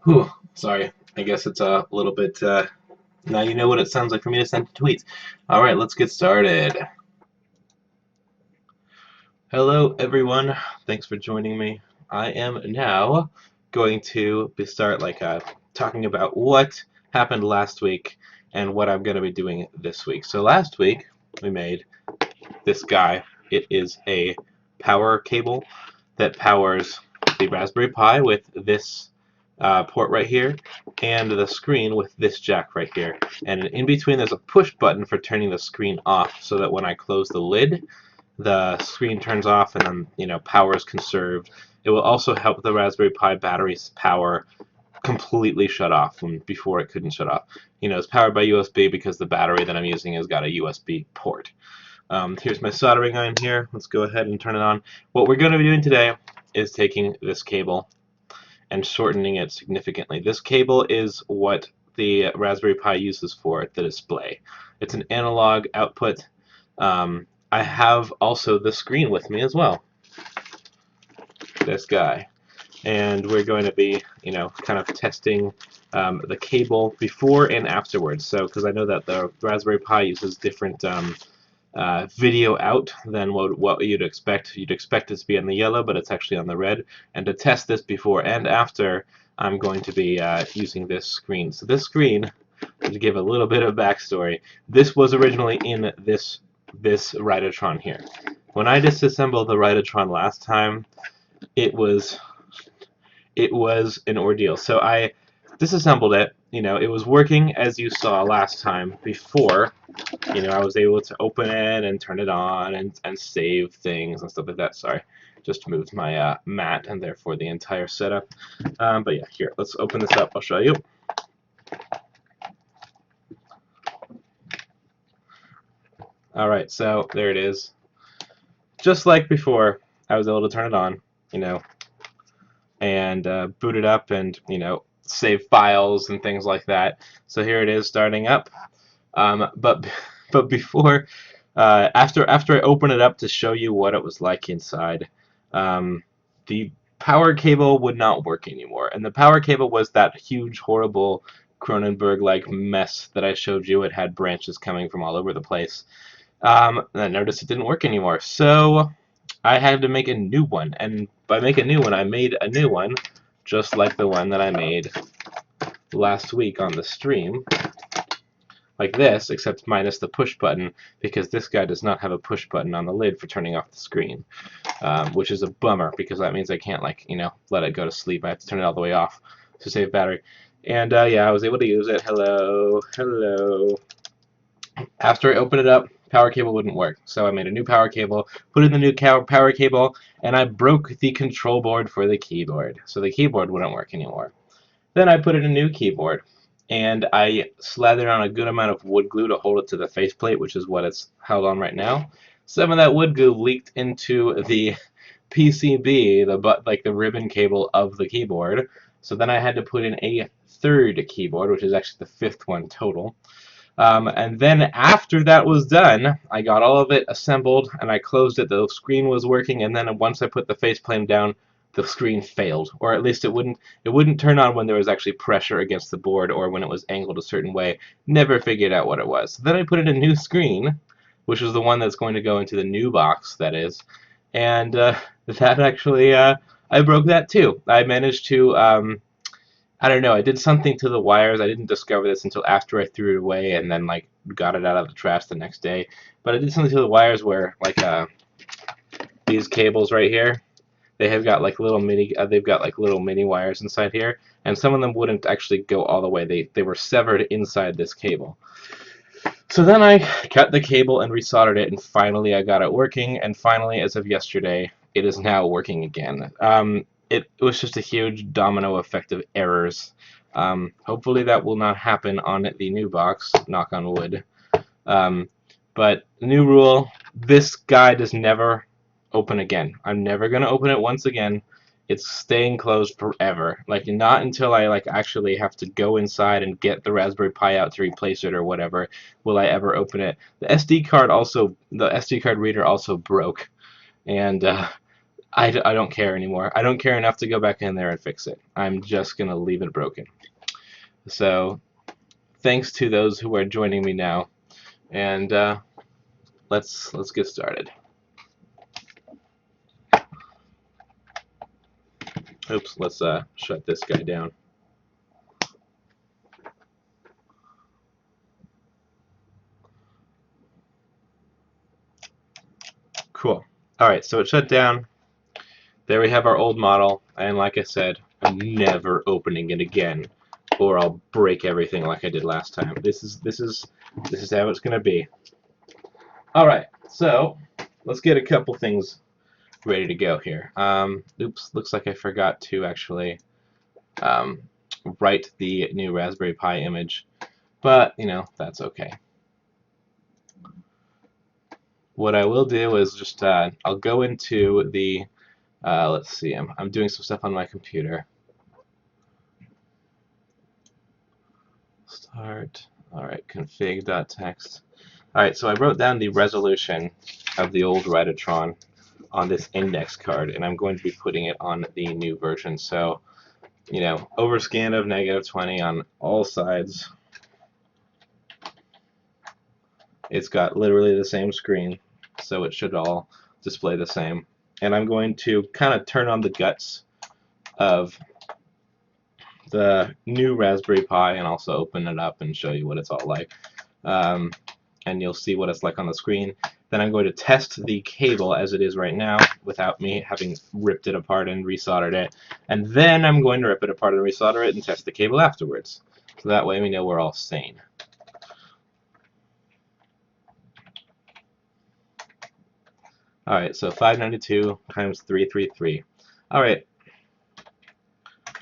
Whew, sorry. I guess it's a little bit. Now you know what it sounds like for me to send tweets. All right, let's get started. Hello, everyone. Thanks for joining me. I am now going to start talking about what happened last week and what I'm going to be doing this week. So last week we made this guy. It is a power cable that powers the Raspberry Pi with this port right here and the screen with this jack right here. And in between there's a push button for turning the screen off so that when I close the lid, the screen turns off and then power is conserved. It will also help the Raspberry Pi battery's power completely shut off when before it couldn't shut off. It's powered by USB because the battery that I'm using has got a USB port. Here's my soldering iron here. Let's go ahead and turn it on. What we're going to be doing today is taking this cable and shortening it significantly. This cable is what the Raspberry Pi uses for the display. It's an analog output. I have also the screen with me as well. This guy. And we're going to be, kind of testing the cable before and afterwards. So, because I know that the Raspberry Pi uses different video out than what you'd expect. You'd expect it to be on the yellow, but it's actually on the red. And to test this before and after, I'm going to be using this screen. So this screen, to give a little bit of backstory, this was originally in this Write-O-Tron here. When I disassembled the Write-O-Tron last time, it was an ordeal. So I disassembled it. It was working as you saw last time before. I was able to open it and turn it on and save things and stuff like that. Sorry, just moved my mat and therefore the entire setup. But yeah, here, let's open this up. I'll show you. All right, so there it is. Just like before, I was able to turn it on, and boot it up and, save files and things like that. So here it is starting up. But before, after I open it up to show you what it was like inside, the power cable would not work anymore. And the power cable was that huge, horrible Cronenberg-like mess that I showed you. It had branches coming from all over the place. And I noticed it didn't work anymore. So I had to make a new one. And by make a new one, I made a new one just like the one that I made last week on the stream. like this, except minus the push button, because this guy does not have a push button on the lid for turning off the screen, which is a bummer because that means I can't, like, let it go to sleep. I have to turn it all the way off to save battery. And yeah, I was able to use it. Hello, hello. After I opened it up, power cable wouldn't work. So I made a new power cable, put in the new power cable, and I broke the control board for the keyboard. So the keyboard wouldn't work anymore. Then I put in a new keyboard, and I slathered on a good amount of wood glue to hold it to the faceplate, which is what it's held on right now. Some of that wood glue leaked into the PCB, like the ribbon cable of the keyboard. So then I had to put in a third keyboard, which is actually the fifth one total. And then after that was done, I got all of it assembled and I closed it. The screen was working, and then once I put the faceplate down, the screen failed, or at least it wouldn't turn on when there was actually pressure against the board or when it was angled a certain way. Never figured out what it was. So then I put in a new screen, which is the one that's going to go into the new box, that is, and that actually I broke that too. I managed to I don't know. I did something to the wires. I didn't discover this until after I threw it away and then like got it out of the trash the next day. But I did something to the wires where like these cables right here, they have got like little mini they've got like little mini wires inside here, and some of them wouldn't actually go all the way. They were severed inside this cable. So then I cut the cable and resoldered it, and finally I got it working, and finally, as of yesterday, it is now working again. It was just a huge domino effect of errors. Hopefully that will not happen on the new box, knock on wood. Um, but new rule, this guy does never open again. I'm never going to open it once again. It's staying closed forever. Like, not until I like actually have to go inside and get the Raspberry Pi out to replace it or whatever will I ever open it. The SD card reader also broke, and I don't care anymore. I don't care enough to go back in there and fix it. I'm just gonna leave it broken. So thanks to those who are joining me now, and let's get started. Oops, let's shut this guy down. Cool. Alright, so it shut down. There we have our old model, and like I said, I'm never opening it again, or I'll break everything like I did last time. This is how it's gonna be. Alright, so let's get a couple things ready to go here. Oops, looks like I forgot to actually write the new Raspberry Pi image, but that's okay. What I will do is just I'll go into the let's see, I'm doing some stuff on my computer. Start. Alright, config.txt. Alright, so I wrote down the resolution of the old Write-O-Tron on this index card, and I'm going to be putting it on the new version. So, overscan of -20 on all sides. It's got literally the same screen, so it should all display the same. And I'm going to kind of turn on the guts of the new Raspberry Pi and also open it up and show you what it's all like. And you'll see what it's like on the screen. Then I'm going to test the cable as it is right now without me having ripped it apart and resoldered it. And then I'm going to rip it apart and resolder it and test the cable afterwards. So that way we know we're all sane. Alright, so 592 times 333. Alright.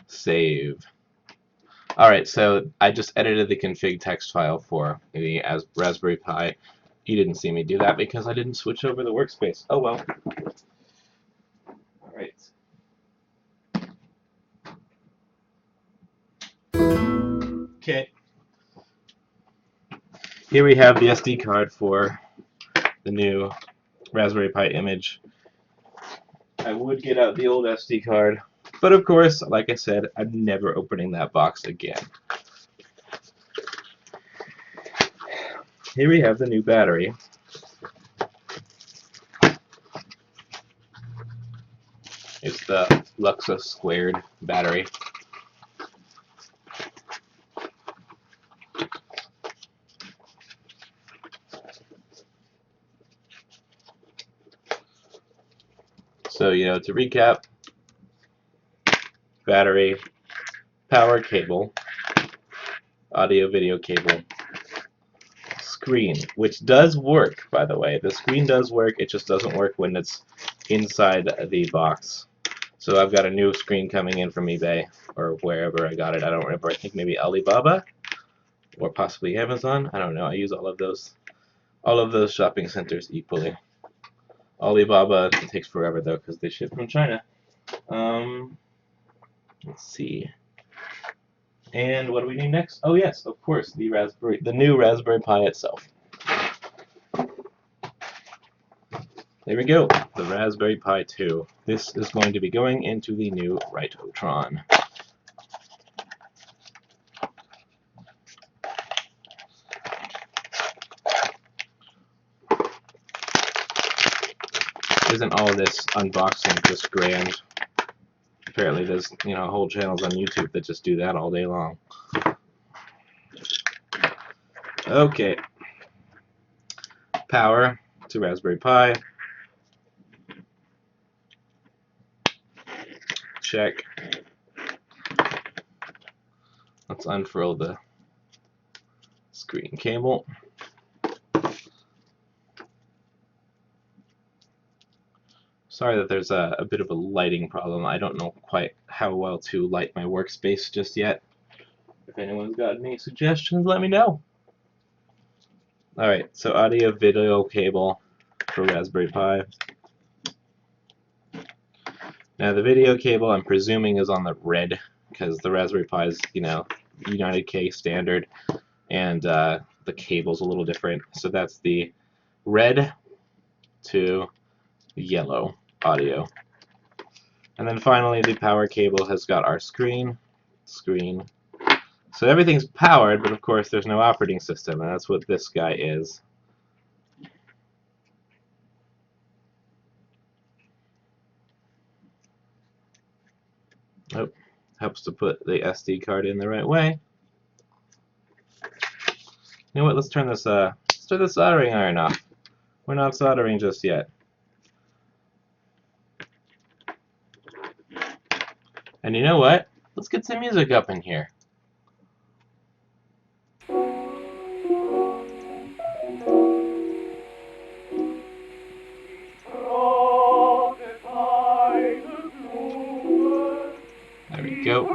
Save. Alright, so I just edited the config text file for the Raspberry Pi. You didn't see me do that because I didn't switch over the workspace. Oh well. Alright. Okay. Here we have the SD card for the new Raspberry Pi image. I would get out the old SD card, but of course, like I said, I'm never opening that box again. Here we have the new battery. It's the Luxa Squared battery. So, to recap, battery, power cable, audio video cable, screen, which does work, by the way. The screen does work, it just doesn't work when it's inside the box. So I've got a new screen coming in from eBay, or wherever I got it. I don't remember. I think maybe Alibaba, or possibly Amazon. I don't know. I use all of those shopping centers equally. Alibaba, it takes forever though because they ship from China. Let's see. And what do we need next? Oh yes, of course, the new Raspberry Pi itself. There we go, the Raspberry Pi 2. This is going to be going into the new Write-O-Tron. Isn't all this unboxing just grand? Apparently there's whole channels on YouTube that just do that all day long. Okay. Power to Raspberry Pi. Check. Let's unfurl the screen cable. Sorry that there's a bit of a lighting problem. I don't know quite how well to light my workspace just yet. If anyone's got any suggestions, let me know. Alright, so audio video cable for Raspberry Pi. Now the video cable I'm presuming is on the red, because the Raspberry Pi is, United K standard, and the cable's a little different. So that's the red to yellow audio. And then finally the power cable has got our screen. So everything's powered, but of course there's no operating system, and that's what this guy is. Oh, helps to put the SD card in the right way. You know what? Let's turn this soldering iron off. We're not soldering just yet. And you know what? Let's get some music up in here. There we go.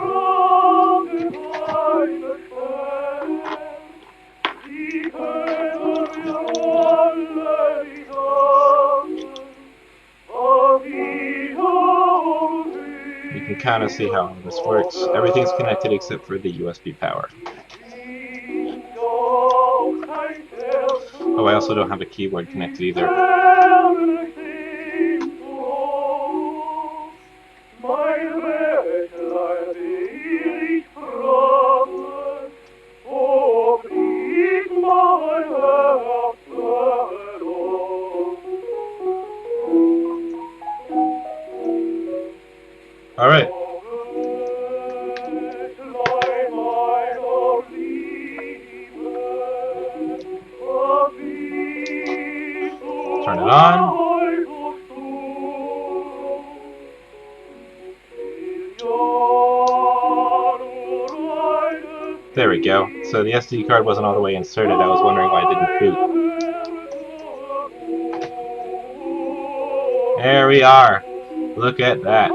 You can kind of see how all this works. Everything's connected except for the USB power. Oh, I also don't have a keyboard connected either. Alright. Turn it on. There we go. So the SD card wasn't all the way inserted. I was wondering why it didn't boot. There we are. Look at that.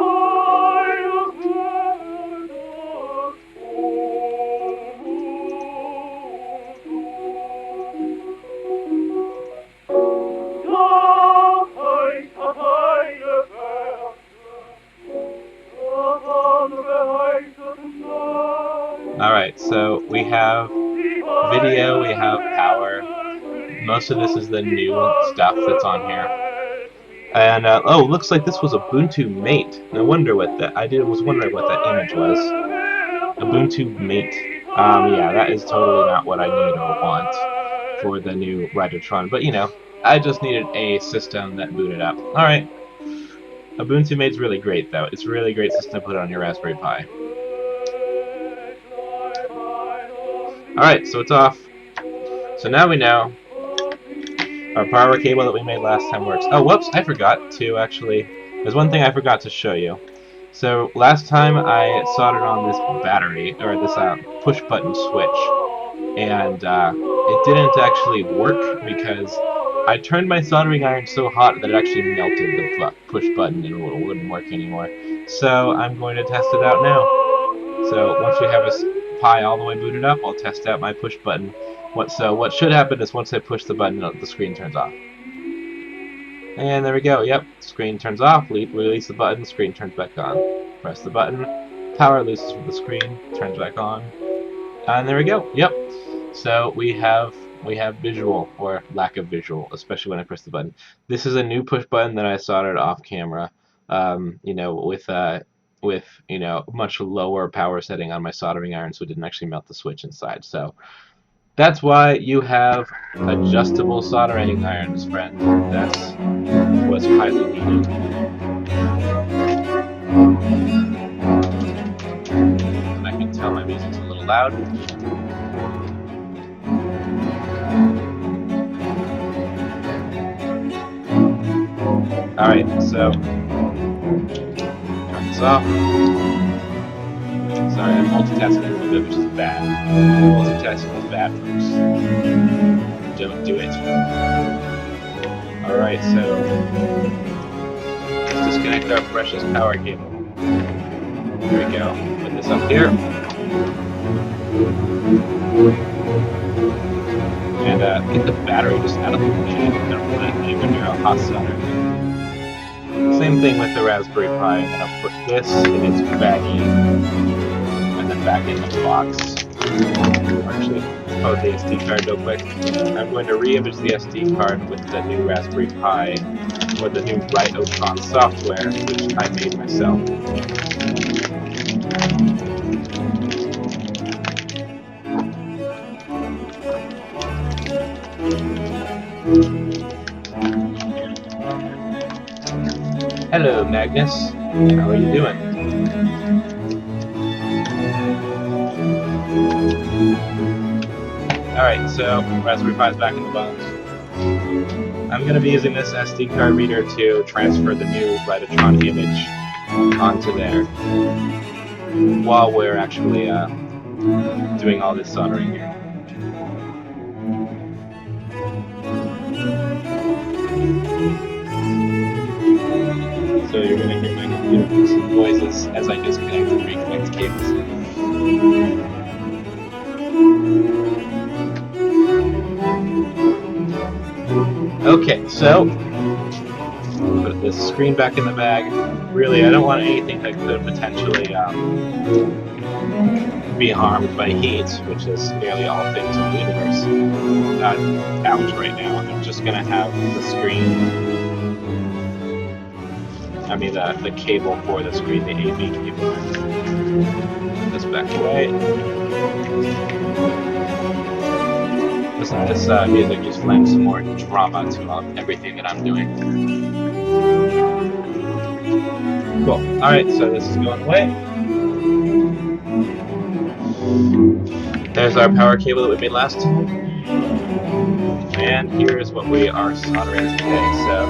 Alright, so we have video, we have power. Most of this is the new stuff that's on here. And, oh, looks like this was Ubuntu Mate. I wonder what that, was wondering what that image was. Ubuntu Mate. Yeah, that is totally not what I need or want for the new Write-O-Tron. But, I just needed a system that booted up. Alright. Ubuntu Mate's really great, though. It's a really great system to put on your Raspberry Pi. Alright, so it's off. So now we know Our power cable that we made last time works. Oh, whoops! I forgot to actually. There's one thing I forgot to show you. So last time I soldered on this battery, or this push button switch, and it didn't actually work because I turned my soldering iron so hot that it actually melted the push button and it wouldn't work anymore. So I'm going to test it out now. So once we have a Pi all the way booted up, I'll test out my push button. So what should happen is once I push the button, the screen turns off. And there we go. Yep, screen turns off. Release the button, screen turns back on. Press the button, power loses from the screen, turns back on. And there we go. Yep. So we have visual, or lack of visual, especially when I press the button. This is a new push button that I soldered off camera. You know, with you know, much lower power setting on my soldering iron, so it didn't actually melt the switch inside. So that's why you have adjustable soldering irons, friend. That's what's highly needed. And I can tell my music's a little loud. Alright, so turn this off. Sorry, I'm multitasking a little bit, which is bad. Multitasking is bad, folks. Don't do it. Alright, so let's disconnect our precious power cable. There we go. Put this up here. And get the battery just out of the way. Don't put it anywhere near a hot solder. Same thing with the Raspberry Pi. I'm going to put this in its baggie and then back in the box. Actually, let's post the SD card real quick. I'm going to re-image the SD card with the new Raspberry Pi or the new Write-O-Tron software, which I made myself. Hello, Magnus. How are you doing? Alright, so Raspberry Pi's back in the box. I'm going to be using this SD card reader to transfer the new Write-O-Tron image onto there while we're actually doing all this soldering here. So you're going to hear my computer make some noises as I disconnect and reconnect cables. Okay, so put this screen back in the bag. Really, I don't want anything that could potentially be harmed by heat, which is nearly all things in the universe out right now. I'm just going to have the screen. I mean the cable for the screen, the AV cable. Put this back away. Listen to this music just lends some more drama to everything that I'm doing. Cool. Alright, so this is going away. There's our power cable that we made last time. And here's what we are soldering today. So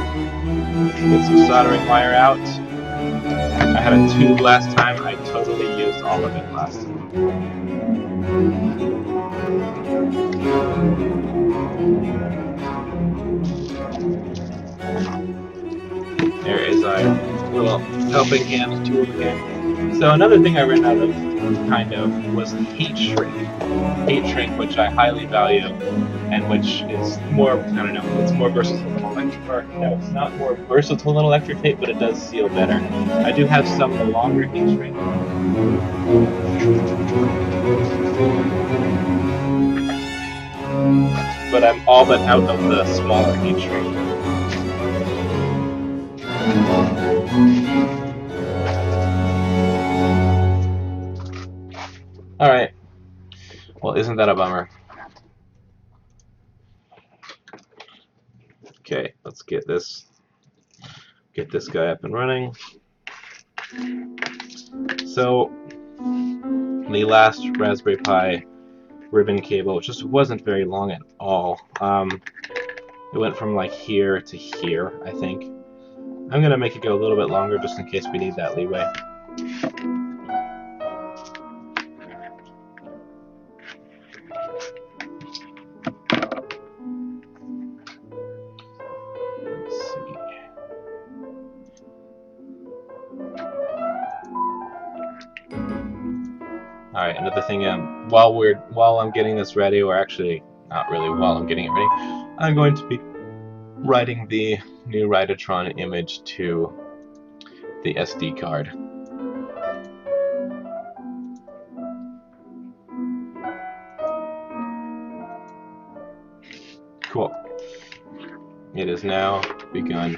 get some soldering wire out. I had a tube last time. I totally used all of it last time. There is our little helping hand tool again. So another thing I ran out of, kind of, was heat shrink. Heat shrink, which I highly value, and which is more, I don't know, it's more versatile than electric, or no, it's not more versatile than electric tape, but it does seal better. I do have some of the longer heat shrink. But I'm all but out of the smaller heat shrink. Alright. Well, isn't that a bummer? Okay, let's get this guy up and running. So the last Raspberry Pi ribbon cable just wasn't very long at all. It went from like here to here, I think. I'm gonna make it go a little bit longer just in case we need that leeway. Let's see. All right, another thing. While I'm getting this ready, or actually not really while I'm getting it ready, I'm going to be writing the new Write-O-Tron image to the SD card. Cool. It is now begun.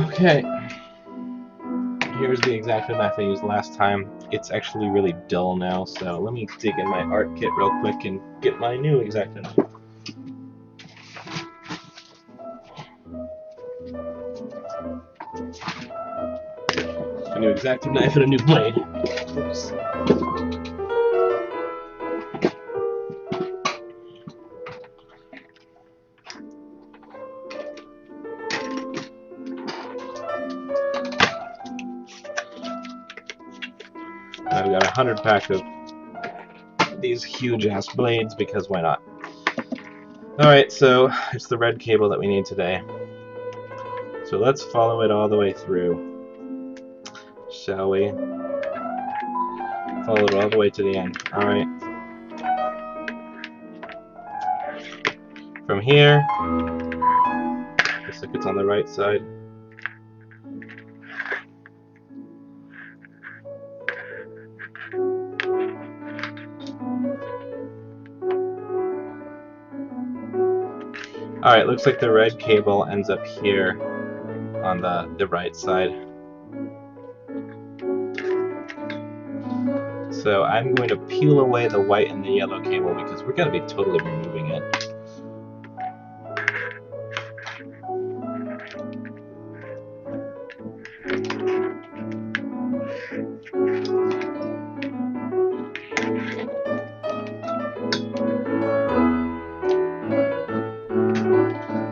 Okay. Here's the X-Acto knife I used last time. It's actually really dull now, so let me dig in my art kit real quick and get my new X-Acto knife. A new X-Acto knife and a new blade. Oops. I've got 100 pack of these huge ass blades because why not? Alright, so it's the red cable that we need today. So let's follow it all the way through. Shall we? Follow it all the way to the end. Alright. From here, looks like it's on the right side. Alright, looks like the red cable ends up here on the right side. So I'm going to peel away the white and the yellow cable because we're going to be totally removing it.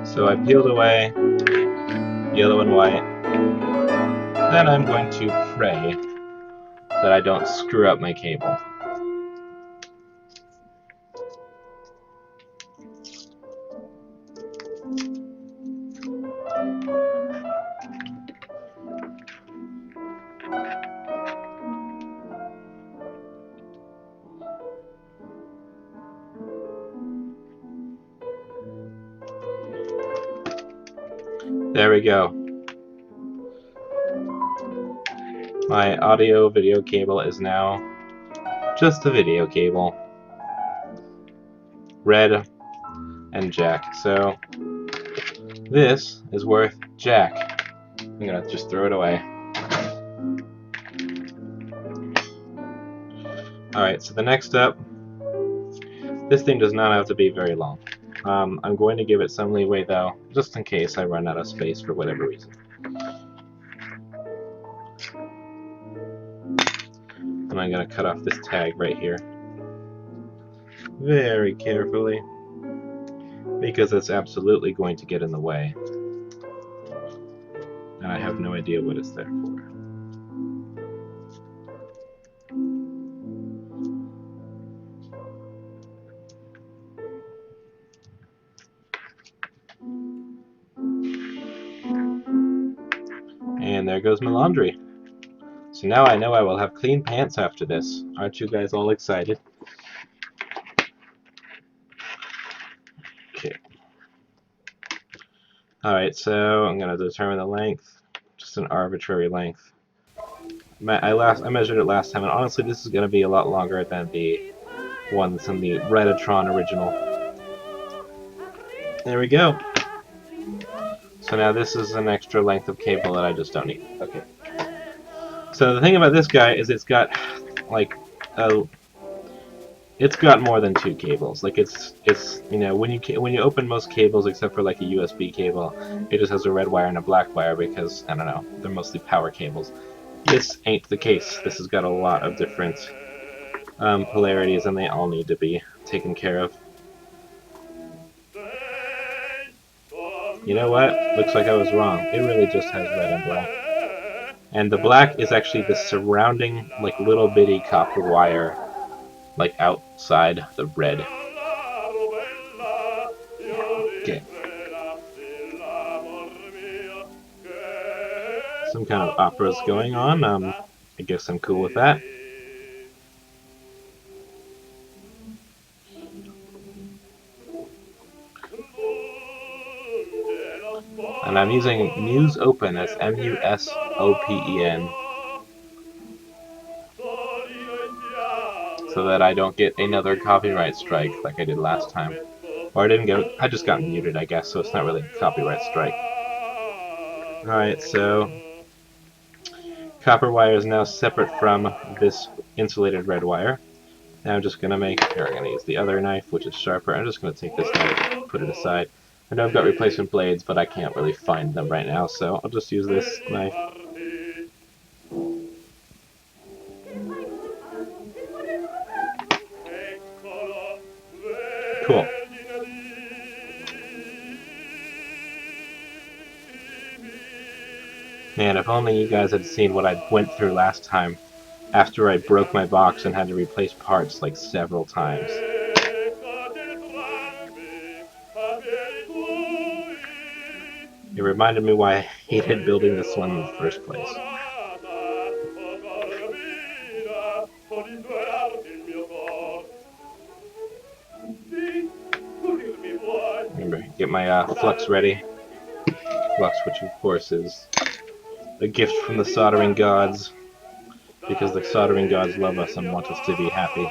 So I peeled away yellow and white. Then I'm going to pray that I don't screw up my cable. There we go. My audio video cable is now just a video cable. Red and jack. So this is worth jack. I'm gonna just throw it away. Alright, so the next step, this thing does not have to be very long. I'm going to give it some leeway though, just in case I run out of space for whatever reason. And I'm going to cut off this tag right here. Very carefully. Because it's absolutely going to get in the way. And I have no idea what it's there for. And there goes my laundry. So now I know I will have clean pants after this. Aren't you guys all excited? Okay. Alright, so I'm going to determine the length. Just an arbitrary length. I measured it last time, and honestly this is going to be a lot longer than the one that's in the Write-O-Tron original. There we go. So now this is an extra length of cable that I just don't need. Okay. So the thing about this guy is it's got like it's got more than two cables. Like it's you know when you open most cables except for like a USB cable, it just has a red wire and a black wire because I don't know, they're mostly power cables. This ain't the case. This has got a lot of different polarities, and they all need to be taken care of. You know what? Looks like I was wrong. It really just has red and black. And the black is actually the surrounding, like, little bitty copper wire, like, outside the red. Okay. Some kind of opera's going on. I guess I'm cool with that. And I'm using Muse Open, that's M-U-S-O-P-E-N, so that I don't get another copyright strike like I did last time. Or I didn't get, I just got muted, I guess, so it's not really a copyright strike. Alright, so copper wire is now separate from this insulated red wire. Now I'm just going to I'm going to use the other knife, which is sharper. I'm just going to take this knife and put it aside. I know I've got replacement blades, but I can't really find them right now, so I'll just use this knife. Cool. Man, if only you guys had seen what I went through last time after I broke my box and had to replace parts like several times. It reminded me why I hated building this one in the first place. Remember, get my flux ready. Flux, which of course is a gift from the soldering gods, because the soldering gods love us and want us to be happy.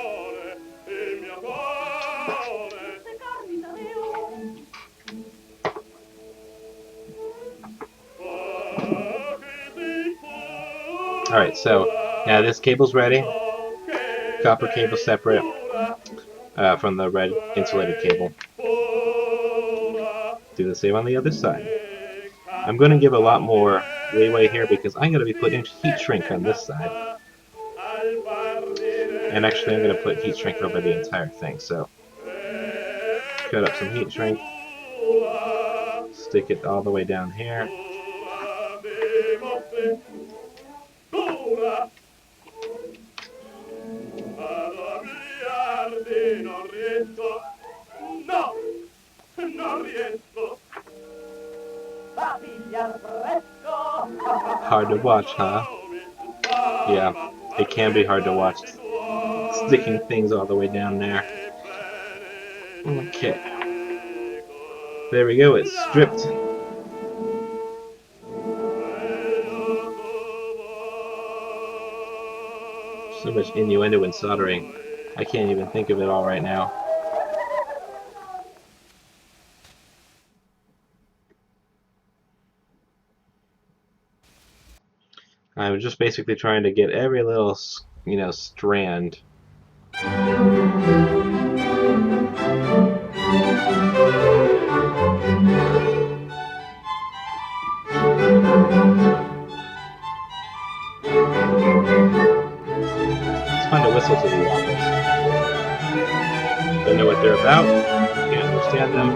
Alright, so now this cable's ready. Copper cable separate from the red insulated cable. Do the same on the other side. I'm going to give a lot more leeway here because I'm going to be putting heat shrink on this side. And actually I'm going to put heat shrink over the entire thing, so cut up some heat shrink, stick it all the way down here. Hard to watch, huh? Yeah, it can be hard to watch, sticking things all the way down there. Okay. There we go, it's stripped. So much innuendo in soldering. I can't even think of it all right now. I'm just basically trying to get every little, strand. It's fun to whistle to the operas. Don't know what they're about, can't understand them.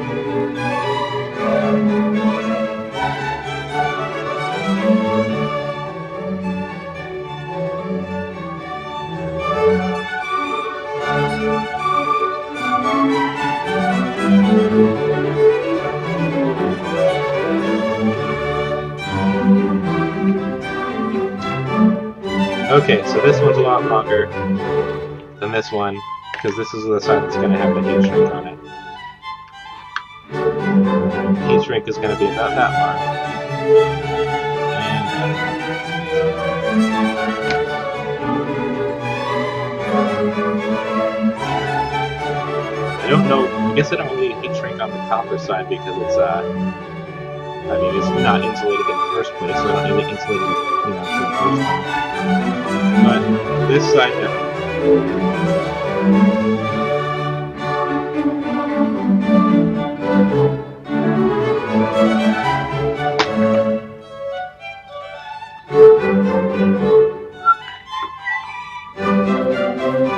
Okay, so this one's a lot longer than this one, because this is the side that's going to have the heat shrink on it. Heat shrink is going to be about that long. I don't know, I guess I don't really heat shrink on the copper side because it's, I mean, it's not insulated in the first place, so I don't need to insulate it, for the first time. But this side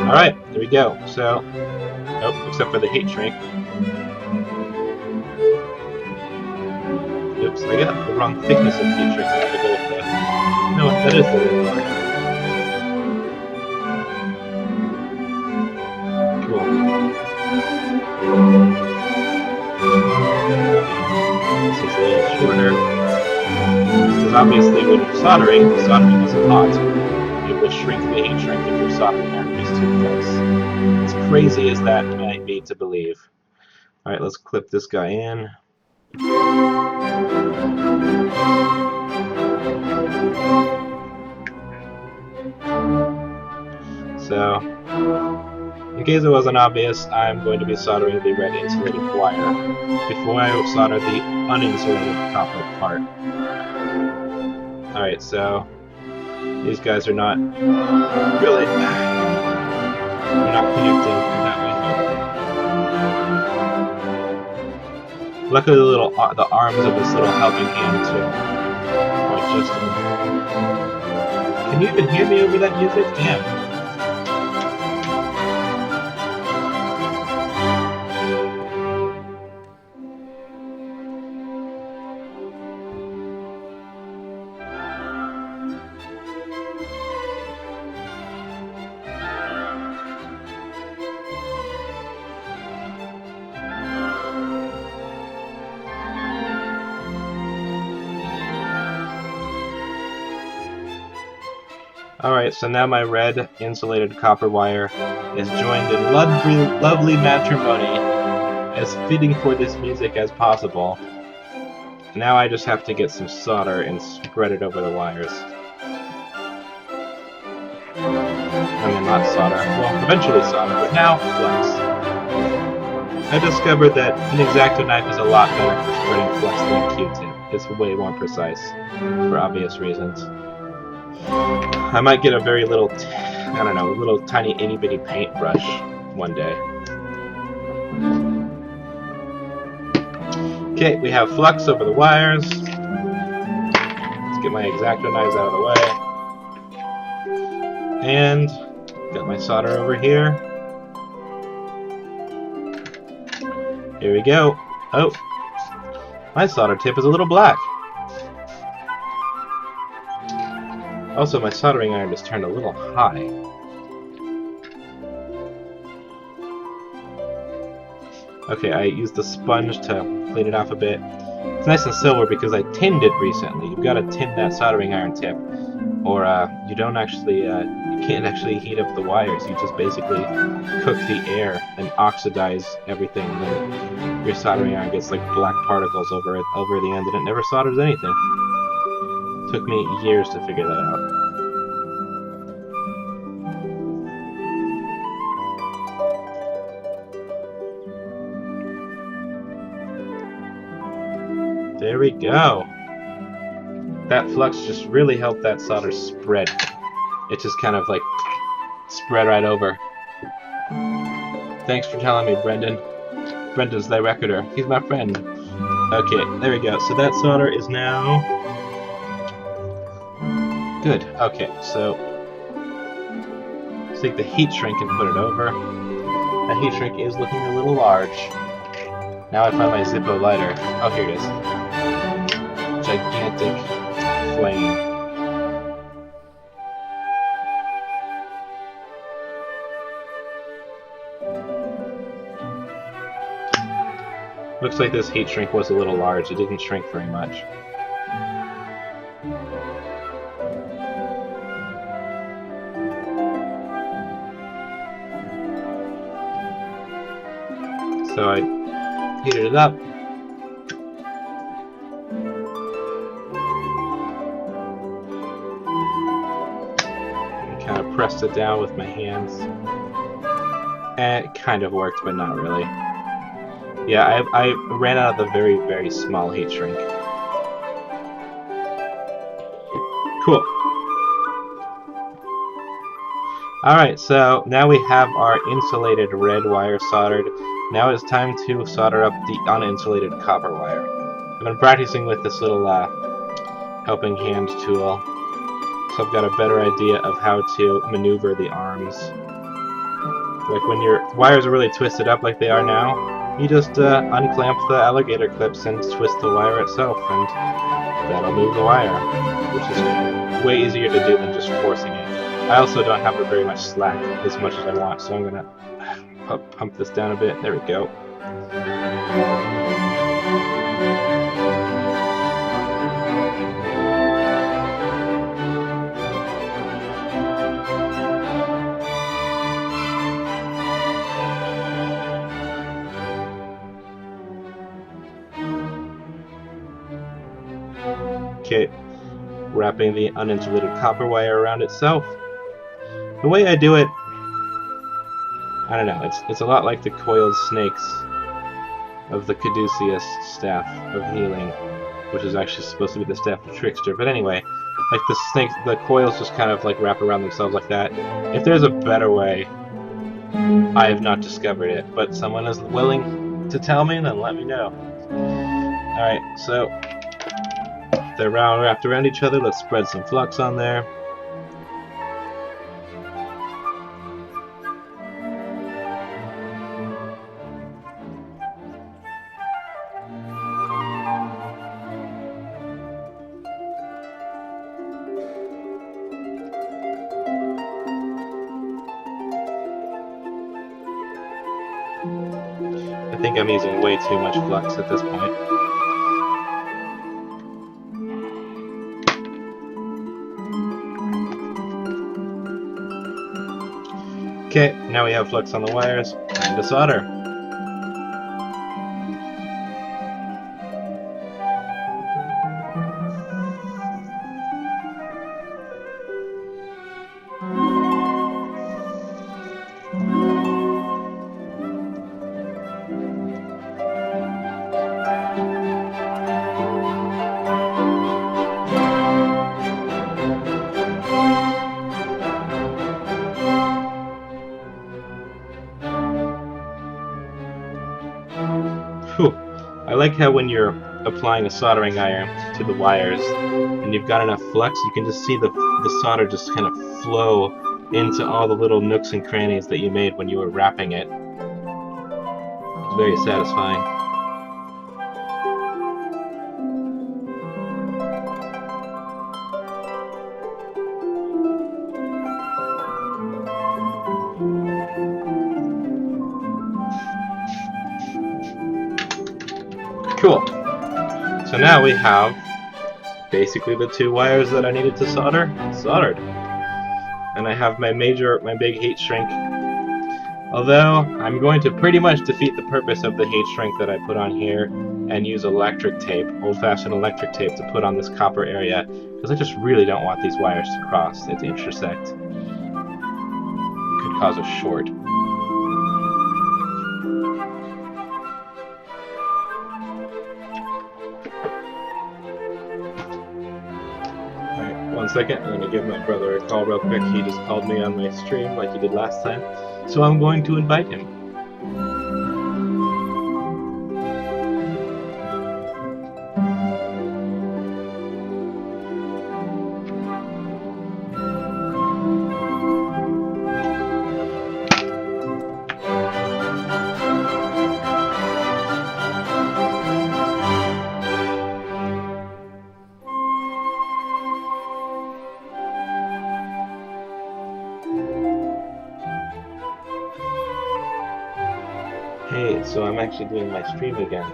Alright, go. So, oh, except for the heat shrink. Oops, I got the wrong thickness of heat shrink. I have to go with the... No, that is the little lower. Cool. This is a little shorter. Because obviously when you're soldering isn't hot. It will shrink the heat shrink if your soldering iron is too close. As crazy as that might be to believe. Alright, let's clip this guy in. So, in case it wasn't obvious, I'm going to be soldering the red insulated wire before I solder the uninsulated copper part. Alright, so these guys are not really... they're not connecting that way. Luckily the arms of this little helping hand to point just a Can you even hear me over that music? Damn. Alright, so now my red insulated copper wire is joined in lovely matrimony, as fitting for this music as possible. Now I just have to get some solder and spread it over the wires. I mean, not solder. Well, eventually solder, but now flux. I discovered that an X-Acto knife is a lot better for spreading flux than a Q-tip. It's way more precise, for obvious reasons. I might get a very little, I don't know, little tiny itty-bitty paintbrush one day. Okay, we have flux over the wires. Let's get my X-Acto knives out of the way. And got my solder over here. Here we go. Oh, my solder tip is a little black. Also, my soldering iron just turned a little high. Okay, I used the sponge to clean it off a bit. It's nice and silver because I tinned it recently. You've got to tin that soldering iron tip, or you don't actually, you can't actually heat up the wires. You just basically cook the air and oxidize everything, and then your soldering iron gets like black particles over the end, and it never solders anything. It took me years to figure that out. There we go. That flux just really helped that solder spread. It just kind of like spread right over. Thanks for telling me, Brendan. Brendan's the recorder. He's my friend. Okay, there we go. So that solder is now good. Okay, so let's take the heat shrink and put it over. That heat shrink is looking a little large. Now I find my Zippo lighter. Oh, here it is. Gigantic flame. Looks like this heat shrink was a little large. It didn't shrink very much. So I heated it up. Kind of pressed it down with my hands. And it kind of worked, but not really. Yeah, I ran out of the very, very small heat shrink. Cool. Alright, so now we have our insulated red wire soldered. Now it's time to solder up the uninsulated copper wire. I've been practicing with this little helping hand tool, so I've got a better idea of how to maneuver the arms. Like when your wires are really twisted up like they are now, you just unclamp the alligator clips and twist the wire itself, and that'll move the wire, which is way easier to do than just forcing it. I also don't have very much slack as much as I want, so I'm gonna pump this down a bit. There we go. Okay, wrapping the uninsulated copper wire around itself. The way I do it, I don't know, it's a lot like the coiled snakes of the caduceus staff of healing, which is actually supposed to be the staff of trickster. But anyway, like the snakes, the coils just kind of like wrap around themselves like that. If there's a better way, I have not discovered it, but someone is willing to tell me, then let me know. Alright, so they're wrapped around each other. Let's spread some flux on there. I think I'm using way too much flux at this point. Okay, now we have flux on the wires. Time to solder. Whew. I like how when you're applying a soldering iron to the wires and you've got enough flux, you can just see the solder just kind of flow into all the little nooks and crannies that you made when you were wrapping it. It's very satisfying. Cool. So now we have basically the two wires that I needed to solder soldered. And I have my big heat shrink. Although I'm going to pretty much defeat the purpose of the heat shrink that I put on here and use electric tape, old-fashioned electric tape, to put on this copper area, because I just really don't want these wires to cross, to intersect. Could cause a short. Alright, 1 second. I'm going to give my brother a call real quick. He just called me on my stream like he did last time. So I'm going to invite him. Hey, so I'm actually doing my stream again.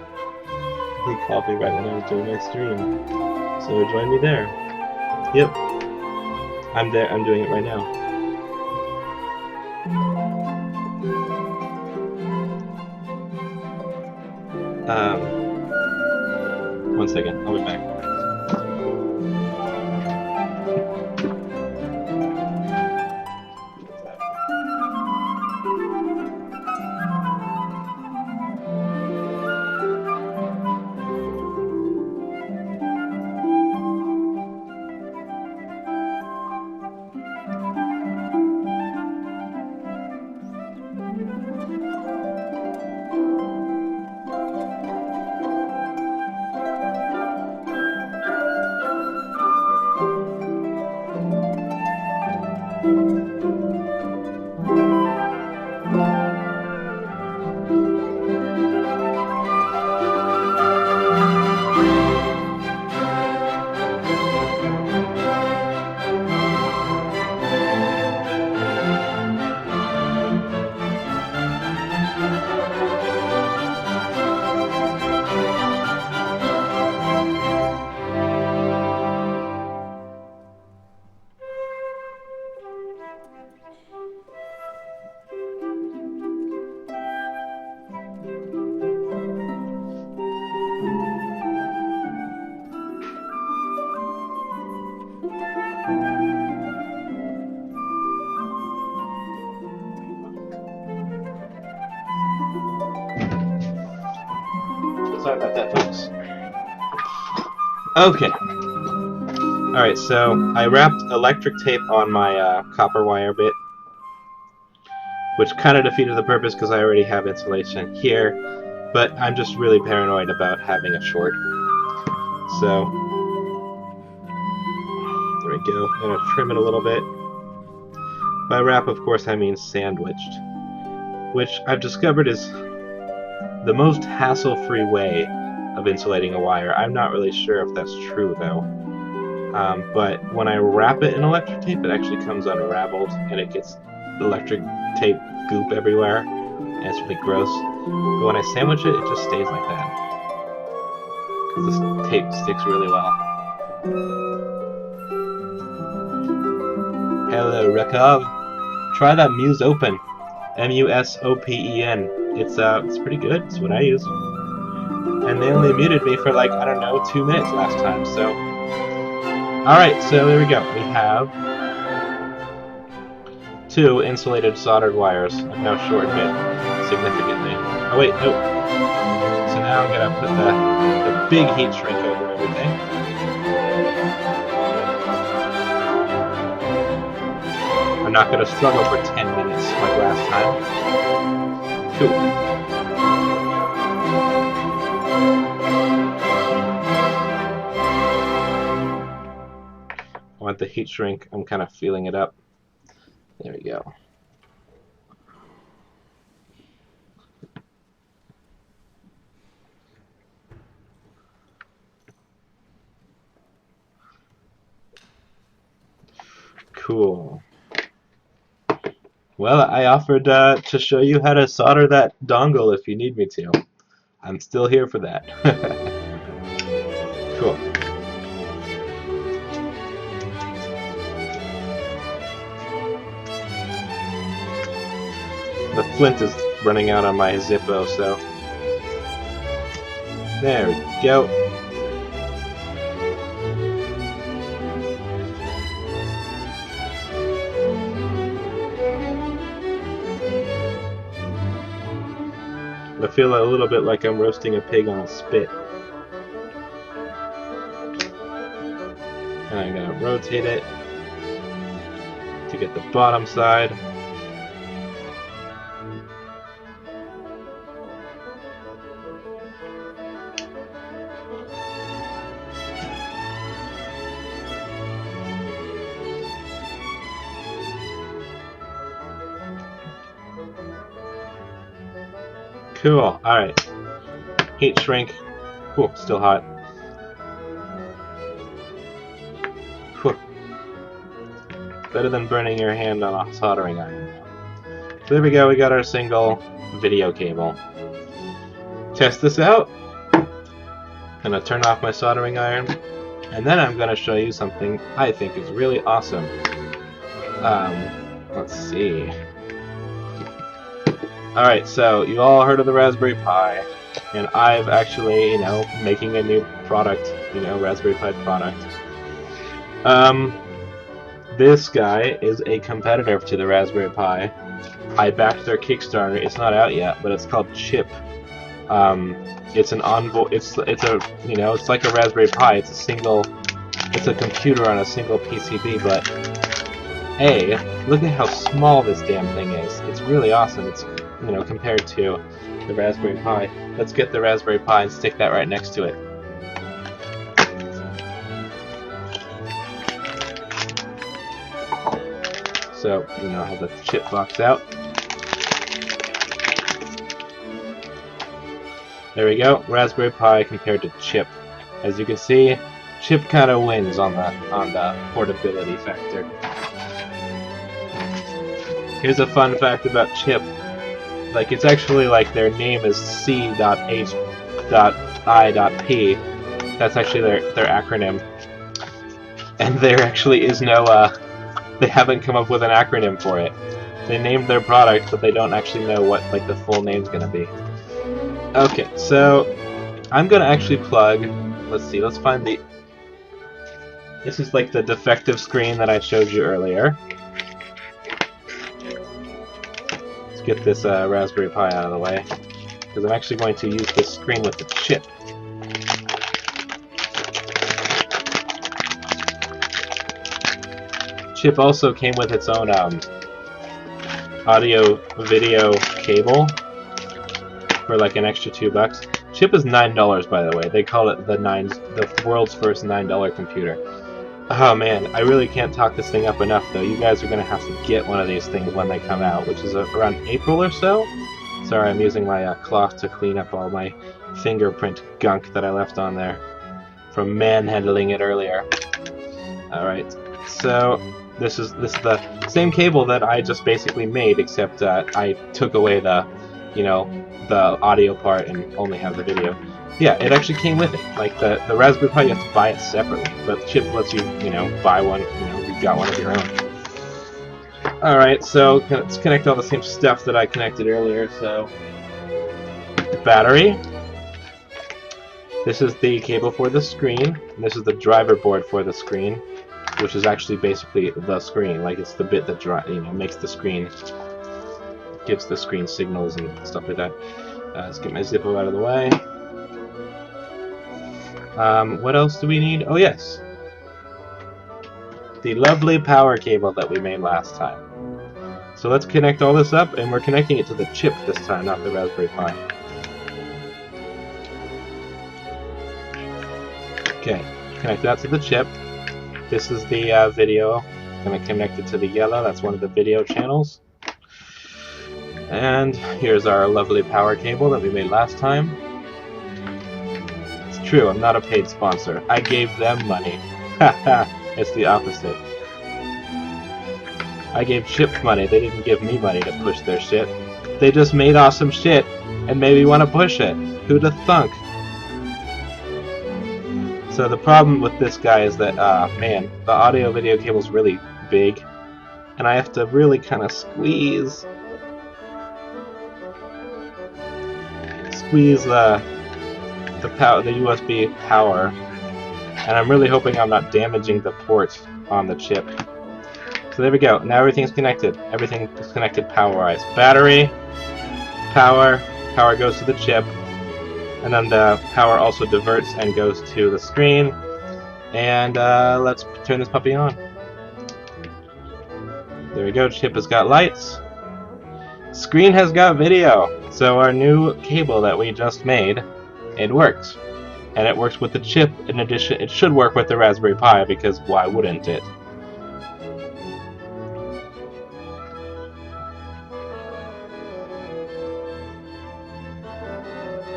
He called me right when I was doing my stream. So join me there. Yep. I'm there. I'm doing it right now. 1 second. I'll be back. Sorry about that, folks. Okay. Alright, so I wrapped electric tape on my copper wire bit, which kind of defeated the purpose because I already have insulation here, but I'm just really paranoid about having a short. So, there we go. I'm going to trim it a little bit. By wrap, of course, I mean sandwiched, which I've discovered is the most hassle-free way of insulating a wire. I'm not really sure if that's true, though. But when I wrap it in electric tape, it actually comes unraveled, and it gets electric tape goop everywhere, and it's really gross. But when I sandwich it, it just stays like that, because this tape sticks really well. Hello, Rekov. Try that Muse Open. M-U-S-O-P-E-N. It's pretty good. It's what I use. And they only muted me for like, I don't know, 2 minutes last time, so... Alright, so there we go. We have 2 insulated soldered wires. I've now shortened it significantly. Oh wait, no. So now I'm gonna put the big heat shrink over everything. I'm not gonna struggle for 10 minutes like last time. Cool. I want the heat shrink. I'm kind of feeling it up. There we go. Cool. Well, I offered to show you how to solder that dongle if you need me to. I'm still here for that. Cool. The flint is running out on my Zippo, so... There we go. I feel a little bit like I'm roasting a pig on a spit. And I'm going to rotate it to get the bottom side. Cool, alright. Heat shrink. Cool, still hot. Cool. Better than burning your hand on a soldering iron. So there we go, we got our single video cable. Test this out. Gonna turn off my soldering iron. And then I'm gonna show you something I think is really awesome. Let's see. Alright, so you all heard of the Raspberry Pi, and I've actually, making a new product, Raspberry Pi product. This guy is a competitor to the Raspberry Pi. I backed their Kickstarter. It's not out yet, but it's called c.h.i.p. It's an envoy. It's like a Raspberry Pi. It's a computer on a single PCB, but hey, look at how small this damn thing is. It's really awesome. It's compared to the Raspberry Pi. Let's get the Raspberry Pi and stick that right next to it. So, I have the chip box out. There we go, Raspberry Pi compared to c.h.i.p. As you can see, c.h.i.p kind of wins on the portability factor. Here's a fun fact about c.h.i.p. Like, it's actually like their name is c.h.i.p. That's actually their acronym. And there actually is no, they haven't come up with an acronym for it. They named their product, but they don't actually know what, the full name's gonna be. Okay, so, I'm gonna actually plug, let's see, let's find this is the defective screen that I showed you earlier. Get this Raspberry Pi out of the way. because I'm actually going to use this screen with the chip. Chip also came with its own audio video cable for like an extra $2. Chip is $9, by the way. They call it the world's first $9 computer. Oh man, I really can't talk this thing up enough though. You guys are gonna have to get one of these things when they come out, which is around April or so. Sorry, I'm using my cloth to clean up all my fingerprint gunk that I left on there from manhandling it earlier. Alright, so this is the same cable that I just basically made, except I took away the audio part and only have the video. Yeah, it actually came with it. Like the Raspberry Pi, you have to buy it separately, but the chip lets you, buy one. You've got one of your own. All right, so let's connect all the same stuff that I connected earlier. So, battery. This is the cable for the screen. And this is the driver board for the screen, which is actually basically the screen. Like it's the bit that makes the screen, gives the screen signals and stuff like that. Let's get my Zippo out of the way. What else do we need? Oh yes, the lovely power cable that we made last time. So let's connect all this up, and we're connecting it to the chip this time, not the Raspberry Pi. Okay, connect that to the chip. This is the video. I'm going to connect it to the yellow. That's one of the video channels. And here's our lovely power cable that we made last time. It's true, I'm not a paid sponsor. I gave them money. Haha, it's the opposite. I gave Chip money, they didn't give me money to push their shit. They just made awesome shit and made me want to push it. Who'd have thunk? So the problem with this guy is that, man, the audio video cable's really big, and I have to really kind of squeeze the USB power, and I'm really hoping I'm not damaging the port on the chip. So there we go. Now everything's connected. Everything is connected power-wise. Battery, power goes to the chip, and then the power also diverts and goes to the screen. And let's turn this puppy on. There we go. Chip has got lights. Screen has got video. So our new cable that we just made, it works. And it works with the chip. In addition, it should work with the Raspberry Pi, because why wouldn't it?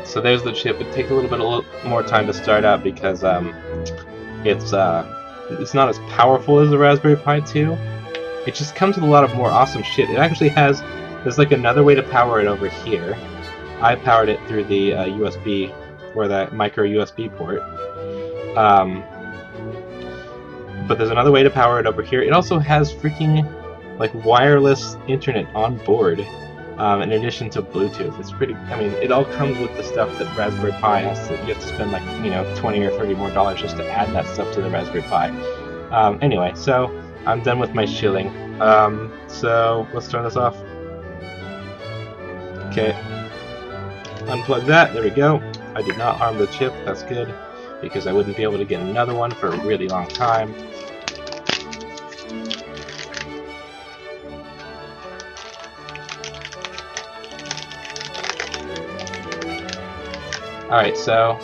So there's the chip. It takes a little more time to start up because it's not as powerful as the Raspberry Pi 2. It just comes with a lot of more awesome shit. It actually has, there's like another way to power it over here. I powered it through the USB, or the micro USB port. But there's another way to power it over here. It also has freaking like wireless internet on board. In addition to Bluetooth. It's pretty, I mean, it all comes with the stuff that Raspberry Pi has to, you have to spend like, $20 or $30 more just to add that stuff to the Raspberry Pi. Anyway, so I'm done with my shilling. So let's turn this off. Okay. Unplug that, there we go. I did not harm the chip, that's good, because I wouldn't be able to get another one for a really long time. Alright, so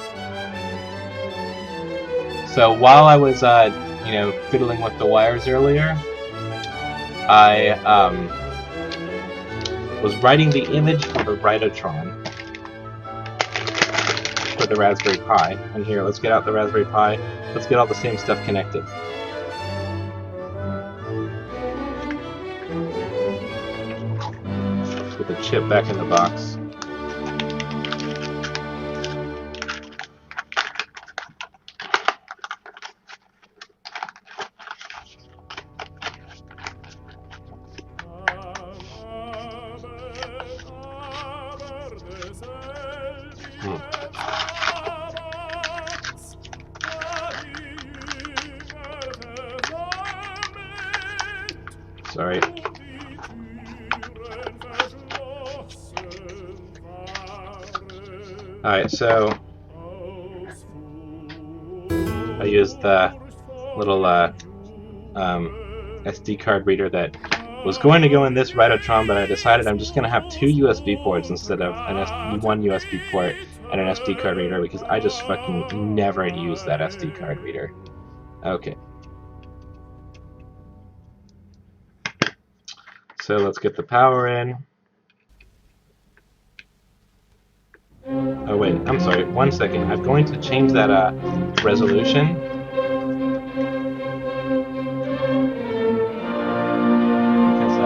while I was, fiddling with the wires earlier, I was writing the image for the Write-O-Tron for the Raspberry Pi. And here, let's get out the Raspberry Pi. Let's get all the same stuff connected. Let's put the chip back in the box. Sorry. Alright, so I used the little SD card reader that was going to go in this Write-O-Tron, but I decided I'm just going to have two USB ports instead of one USB port and an SD card reader because I just fucking never use that SD card reader. Okay. So let's get the power in. Oh wait, I'm sorry, 1 second. I'm going to change that resolution. Because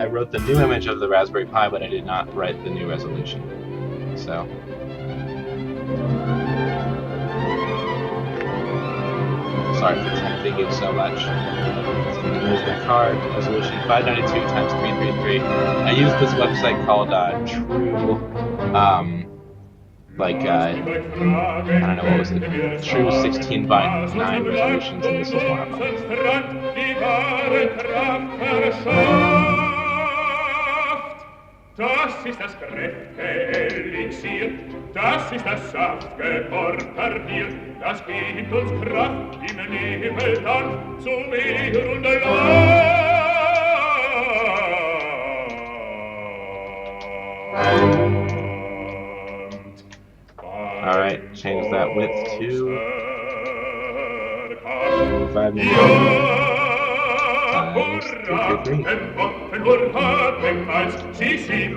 I wrote the new image of the Raspberry Pi, but I did not write the new resolution. So. Sorry for tempting you so much. So there's my card, resolution 592 times 333. I use this website called True, I don't know, what was it? True 16:9 resolutions, and this is one of them. Das ist das kräftige Elixier, das ist das saftge Porterbier, das gibt uns Kraft im Nebel dann zu Meer und Land. Alright, change that width to 592 times 333.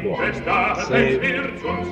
Cool. Save. Cool.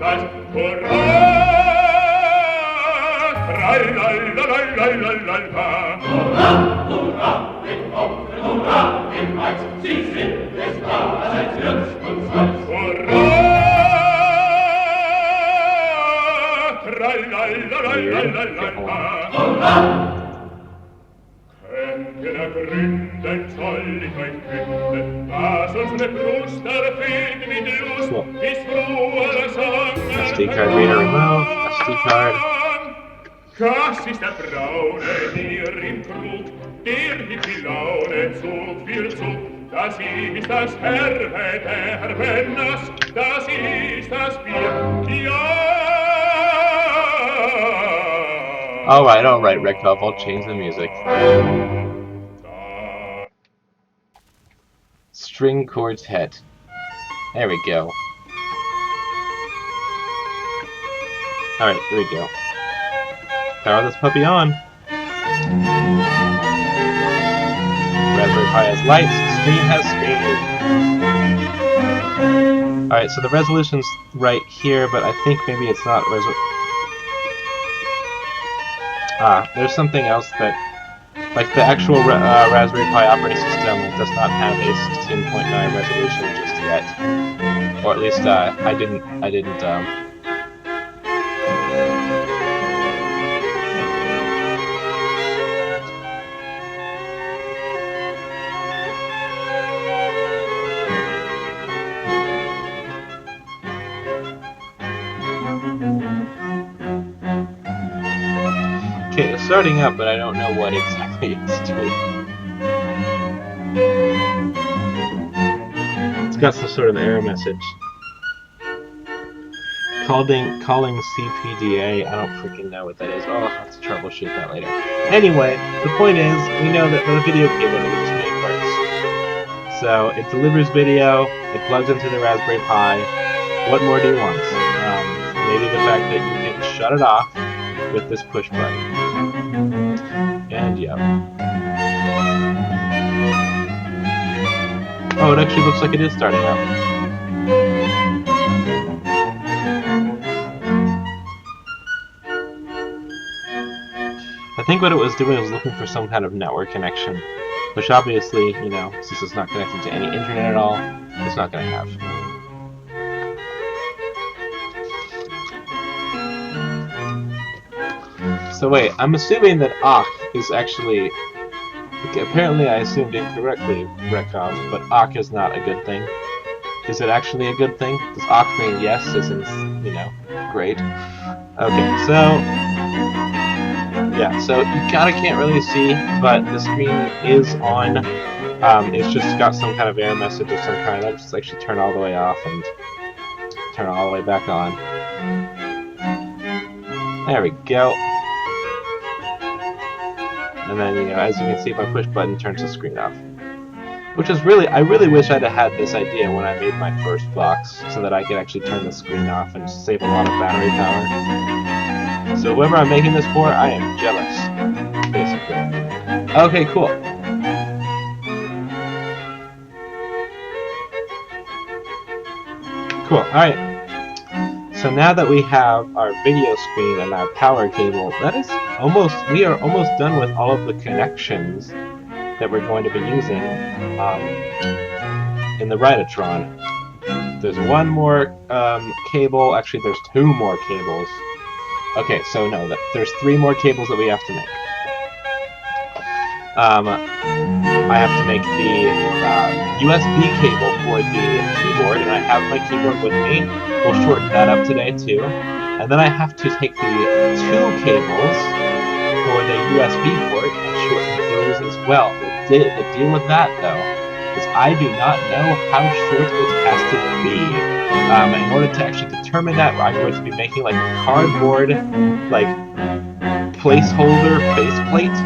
SD card reader removed. SD card. Das ist der braune Bier im Krug, der gibt die Laune Zug für Zug. Das ist das Herbe der Venners, das ist das Bier, ja. Alright, Rickov, I'll change the music. String quartet. There we go. Alright, here we go. Power this puppy on. Raspberry Pi has lights, screen has screen. Alright, so the resolution's right here, but I think maybe it's not there's something else that, like the actual Raspberry Pi operating system does not have a 16:9 resolution just yet. Or at least I didn't Okay, it's starting up, but I don't know what exactly it's doing. It's got some sort of error message. Calling CPDA, I don't freaking know what that is. I'll have to troubleshoot that later. Anyway, the point is, we know that the video cable delivers video works. So, it delivers video, it plugs into the Raspberry Pi. What more do you want? Maybe the fact that you can shut it off with this push button. And yeah. Oh, it actually looks like it is starting up. I think what it was doing was looking for some kind of network connection, which obviously, you know, since it's not connected to any internet at all, it's not going to have. So wait, I'm assuming that awk is actually... Okay, apparently I assumed incorrectly, Rekov, but awk is not a good thing. Is it actually a good thing? Does awk mean yes, as in, you know, great? Okay, so... Yeah, so you kinda can't really see, but the screen is on. It's just got some kind of error message of some kind. I'll just actually turn all the way off and turn all the way back on. There we go. And then, as you can see, if I push button, turns the screen off. Which is really, I really wish I'd have had this idea when I made my first box, so that I could actually turn the screen off and save a lot of battery power. So whoever I'm making this for, I am jealous, basically. Okay, cool. Cool, alright. So now that we have our video screen and our power cable, we are almost done with all of the connections that we're going to be using in the Write-O-Tron. There's one more cable, actually there's two more cables. Okay, so no, there's three more cables that we have to make. I have to make the USB cable for the keyboard, and I have my keyboard with me. We'll shorten that up today too. And then I have to take the two cables for the USB port and shorten those as well. The deal with that, though, is I do not know how short it has to be. In order to actually determine that, I'm going to be making like a cardboard, like placeholder faceplate,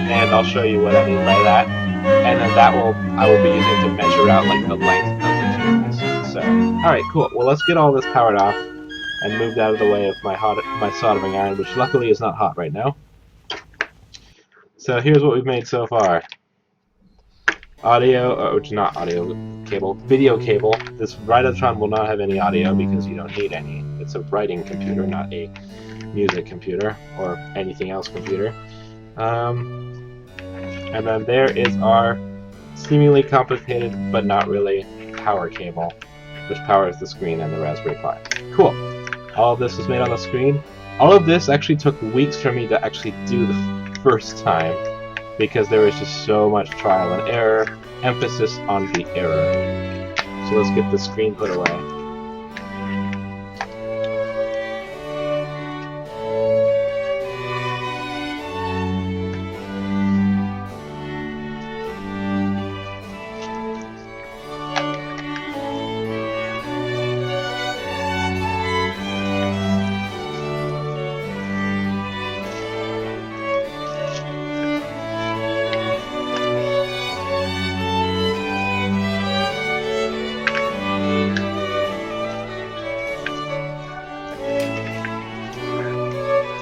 and I'll show you what I mean by that. And then I will be using to measure out like the length of the cables. So, all right, cool. Well, let's get all this powered off and moved out of the way of my soldering iron, which luckily is not hot right now. So here's what we've made so far. Audio, which is not audio cable, video cable. This Write-O-Tron will not have any audio because you don't need any. It's a writing computer, not a music computer or anything else computer. And then there is our seemingly complicated, but not really, power cable, which powers the screen and the Raspberry Pi. Cool. All of this was made on the screen. All of this actually took weeks for me to actually do the first time, because there was just so much trial and error, emphasis on the error. So let's get the screen put away.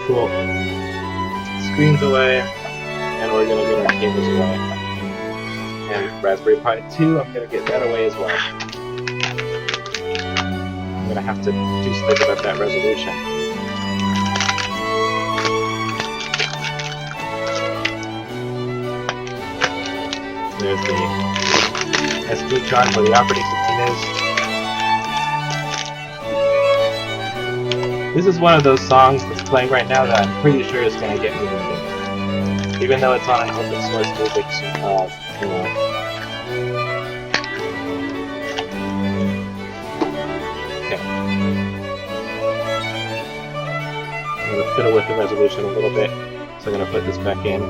Cool. Screen's away, and we're gonna get our cables away. And Raspberry Pi 2, I'm gonna get that away as well. I'm gonna have to do something about that resolution. There's the SD card where the operating system is. This is one of those songs that's playing right now that I'm pretty sure is going to get me moving. Even though it's on an open source music, Okay. I'm going to fiddle with the resolution a little bit, so I'm going to put this back in.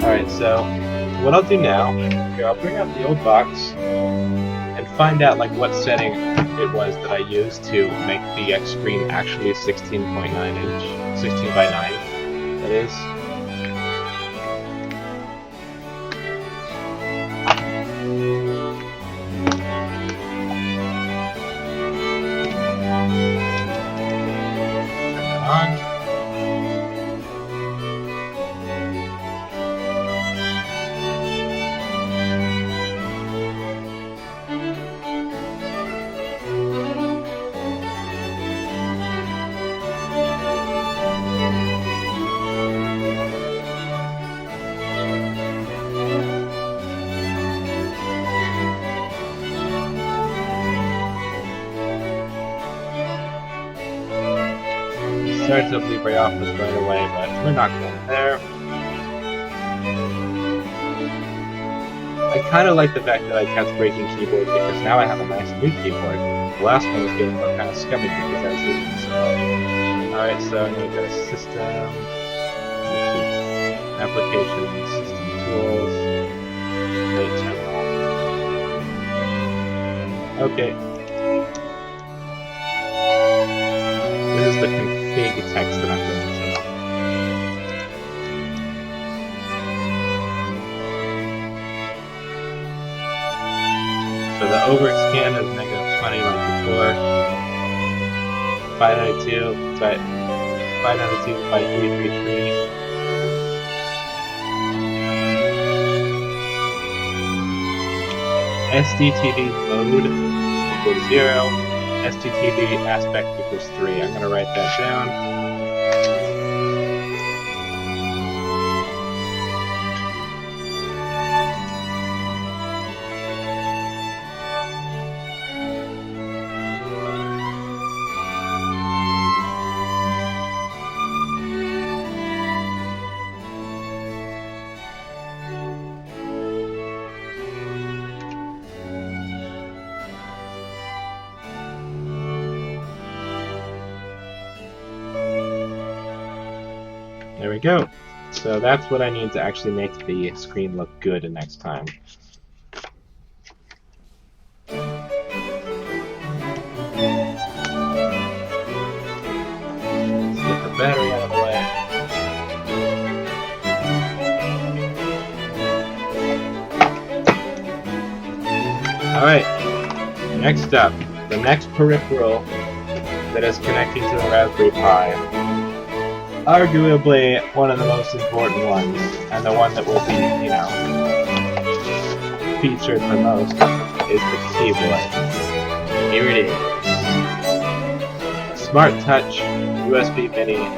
Alright, so what I'll do now, here, I'll bring out the old box and find out like what setting it was that I used to make the screen actually 16.9 inch, 16 by 9, that is. Turn that on. Starts up LibreOffice right away, but we're not going there. I kind of like the fact that I kept breaking keyboards because now I have a nice new keyboard. The last one was getting kind of scummy because I was using it so much. Alright, so I'm going to go to System, Applications, System Tools, Terminal. Okay. This is the config text that I'm going to. So the overscan is -20 like before. 592, sorry, 592 by 333. SDTV mode equals 0. SDTV aspect equals 3. I'm going to write that down. There we go. So that's what I need to actually make the screen look good next time. Let's get the battery out of the way. Alright, next up, the next peripheral that is connecting to the Raspberry Pi. Arguably one of the most important ones, and the one that will be, you know, featured the most, is the keyboard. Here it is. Smart Touch USB Mini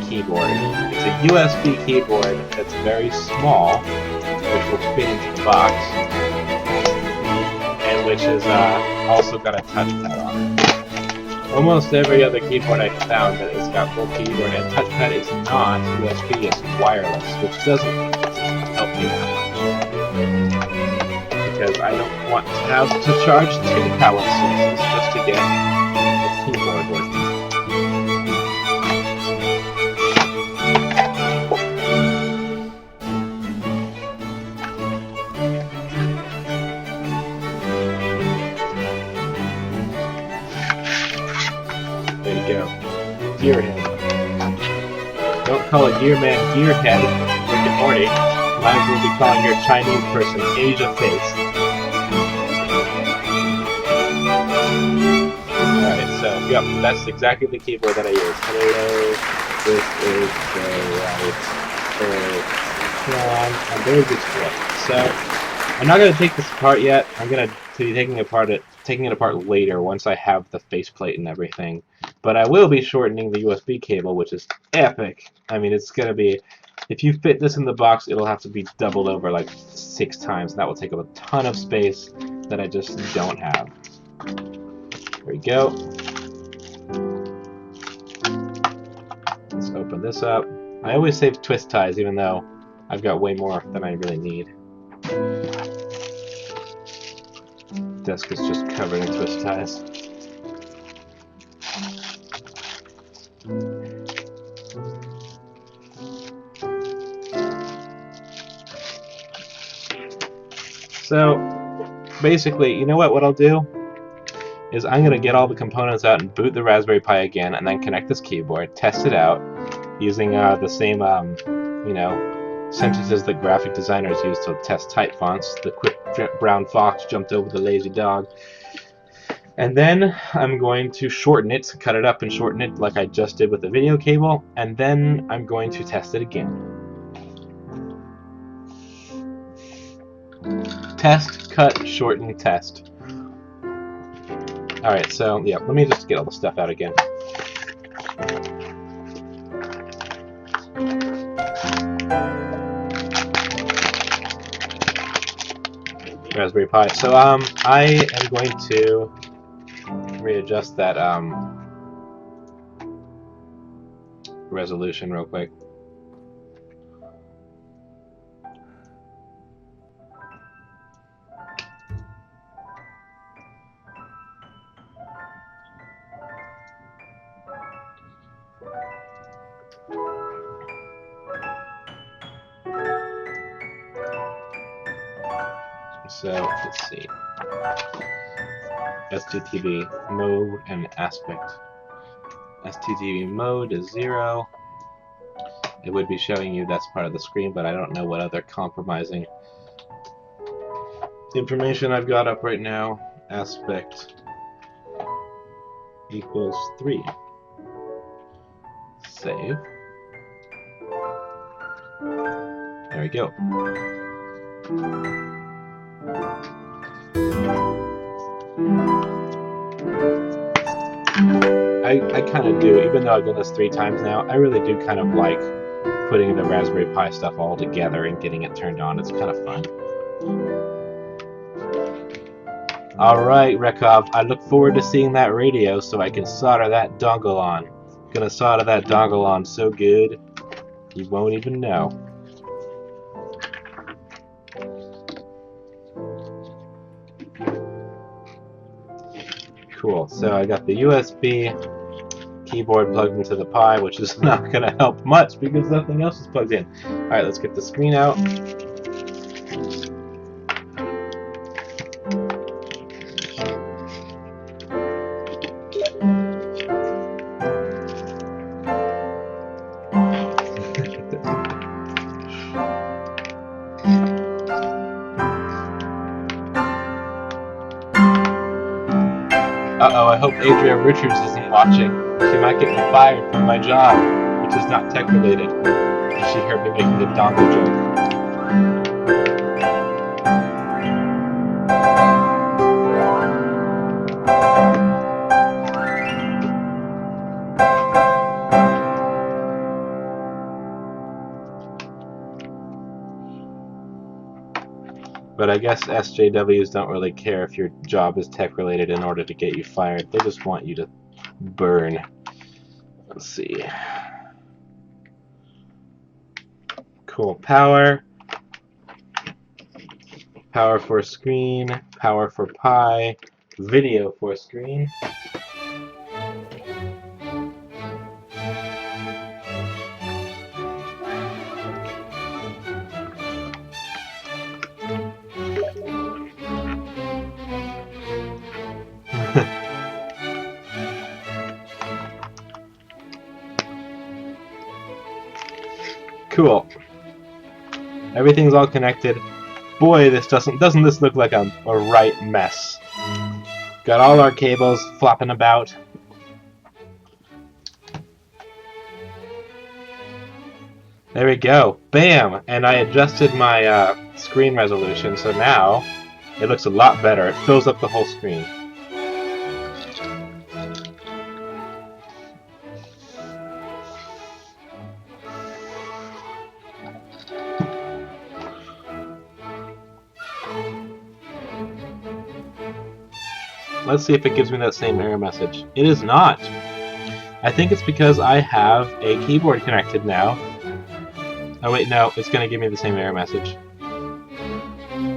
keyboard. It's a USB keyboard that's very small, which will fit into the box, and which has also got a touchpad on it. Almost every other keyboard I've found that has got full keyboard and touchpad is not USB, it's wireless, which doesn't help me that much. Because I don't want to have to charge 2 power sources just to get the keyboard working. Gearhead. Don't call a gearman gearhead, Rick and Morty. Might as well be calling your Chinese person Asia face. Alright, so, yep, that's exactly the keyboard that I use. Hello, this is the Write-O-Tron, and there's this one. So, I'm not going to take this apart yet. I'm going to be taking it apart later once I have the faceplate and everything. But I will be shortening the USB cable, which is epic. I mean, it's going to be, if you fit this in the box, it'll have to be doubled over like 6 times. That will take up a ton of space that I just don't have. There we go. Let's open this up. I always save twist ties, even though I've got way more than I really need. Desk is just covered in twist ties. So, basically, you know what I'll do? Is I'm going to get all the components out and boot the Raspberry Pi again, and then connect this keyboard, test it out, using the same, you know, sentences that graphic designers use to test type fonts. The quick brown fox jumped over the lazy dog. And then I'm going to shorten it, cut it up and shorten it like I just did with the video cable, and then I'm going to test it again. Test, cut, shorten, test. Alright, so, yeah, let me just get all the stuff out again. Raspberry Pi. So, I am going to readjust that, resolution real quick. So, let's see. STTV mode and aspect. STTV mode is 0. It would be showing you that's part of the screen, but I don't know what other compromising information I've got up right now. Aspect equals 3. Save. There we go. I kind of do, even though I've done this 3 times now, I really do kind of like putting the Raspberry Pi stuff all together and getting it turned on. It's kind of fun. Alright, Rekov, I look forward to seeing that radio so I can solder that dongle on. Gonna solder that dongle on so good, you won't even know. Cool, so I got the USB keyboard plugged into the Pi, which is not going to help much because nothing else is plugged in. Alright, let's get the screen out. Uh-oh, I hope Adria Richards isn't watching. She might get me fired from my job, which is not tech-related. Did she hear me making a dongle joke? But I guess SJWs don't really care if your job is tech-related in order to get you fired. They just want you to burn. Let's see. Cool. Power. Power for screen. Power for Pi. Video for screen. Cool. Everything's all connected. Boy, this doesn't this look like a right mess. Got all our cables flopping about. There we go. Bam! And I adjusted my screen resolution, so now it looks a lot better. It fills up the whole screen. Let's see if it gives me that same error message. It is not. I think it's because I have a keyboard connected now. Oh wait, no, it's going to give me the same error message.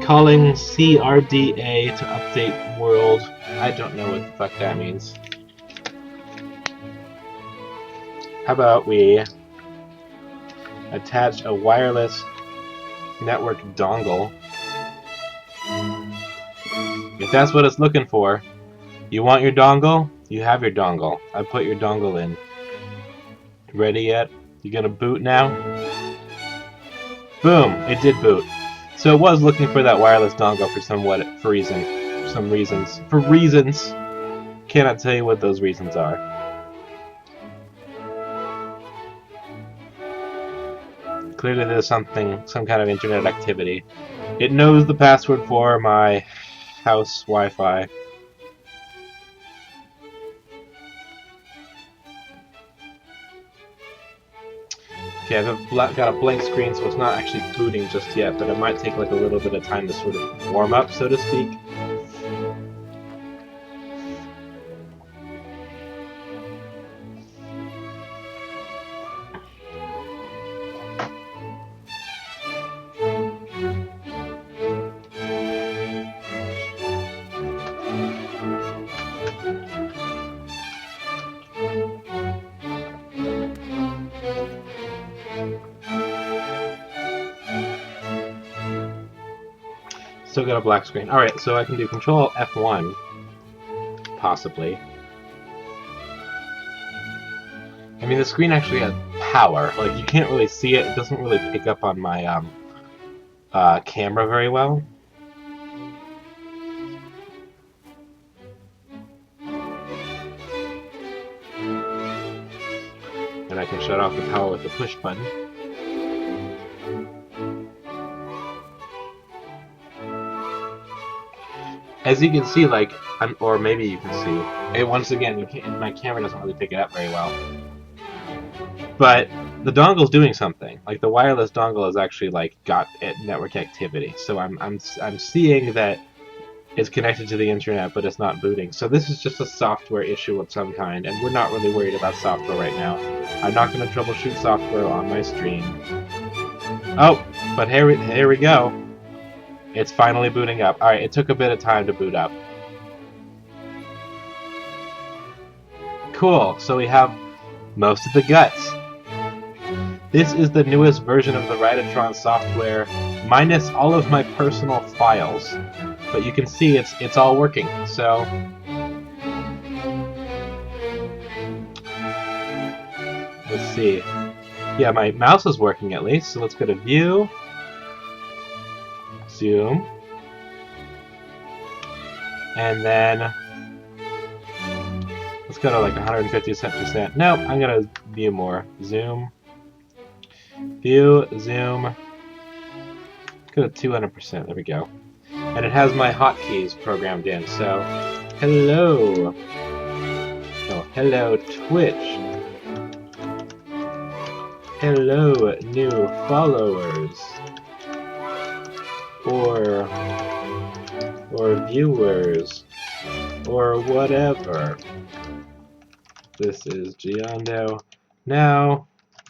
Calling CRDA to update world. I don't know what the fuck that means. How about we attach a wireless network dongle. If that's what it's looking for, you want your dongle? You have your dongle. I put your dongle in. Ready yet? You gonna boot now? Boom! It did boot. So it was looking for that wireless dongle for some reasons. Cannot tell you what those reasons are. Clearly there's some kind of internet activity. It knows the password for my house Wi-Fi. Okay, I've got a blank screen, so it's not actually booting just yet, but it might take like a little bit of time to sort of warm up, so to speak. Still got a black screen. Alright, so I can do Control F1 possibly. I mean, the screen actually has power. Like, you can't really see it. It doesn't really pick up on my camera very well. And I can shut off the power with the push button. As you can see, like, or maybe you can see, it, once again, my camera doesn't really pick it up very well. But the dongle's doing something. Like, the wireless dongle has actually, like, got network activity. So I'm seeing that it's connected to the internet, but it's not booting. So this is just a software issue of some kind, and we're not really worried about software right now. I'm not going to troubleshoot software on my stream. Oh, but here we go. It's finally booting up. Alright, it took a bit of time to boot up. Cool, so we have most of the guts. This is the newest version of the Write-O-Tron software, minus all of my personal files. But you can see it's all working, so... Let's see. Yeah, my mouse is working at least, so let's go to View, Zoom, and then let's go to like 150%. No, I'm gonna view more. Zoom, View, Zoom, go to 200%. There we go. And it has my hotkeys programmed in. So, hello. Oh, hello Twitch. Hello new followers. Or viewers, or whatever. This is Giondo. Now,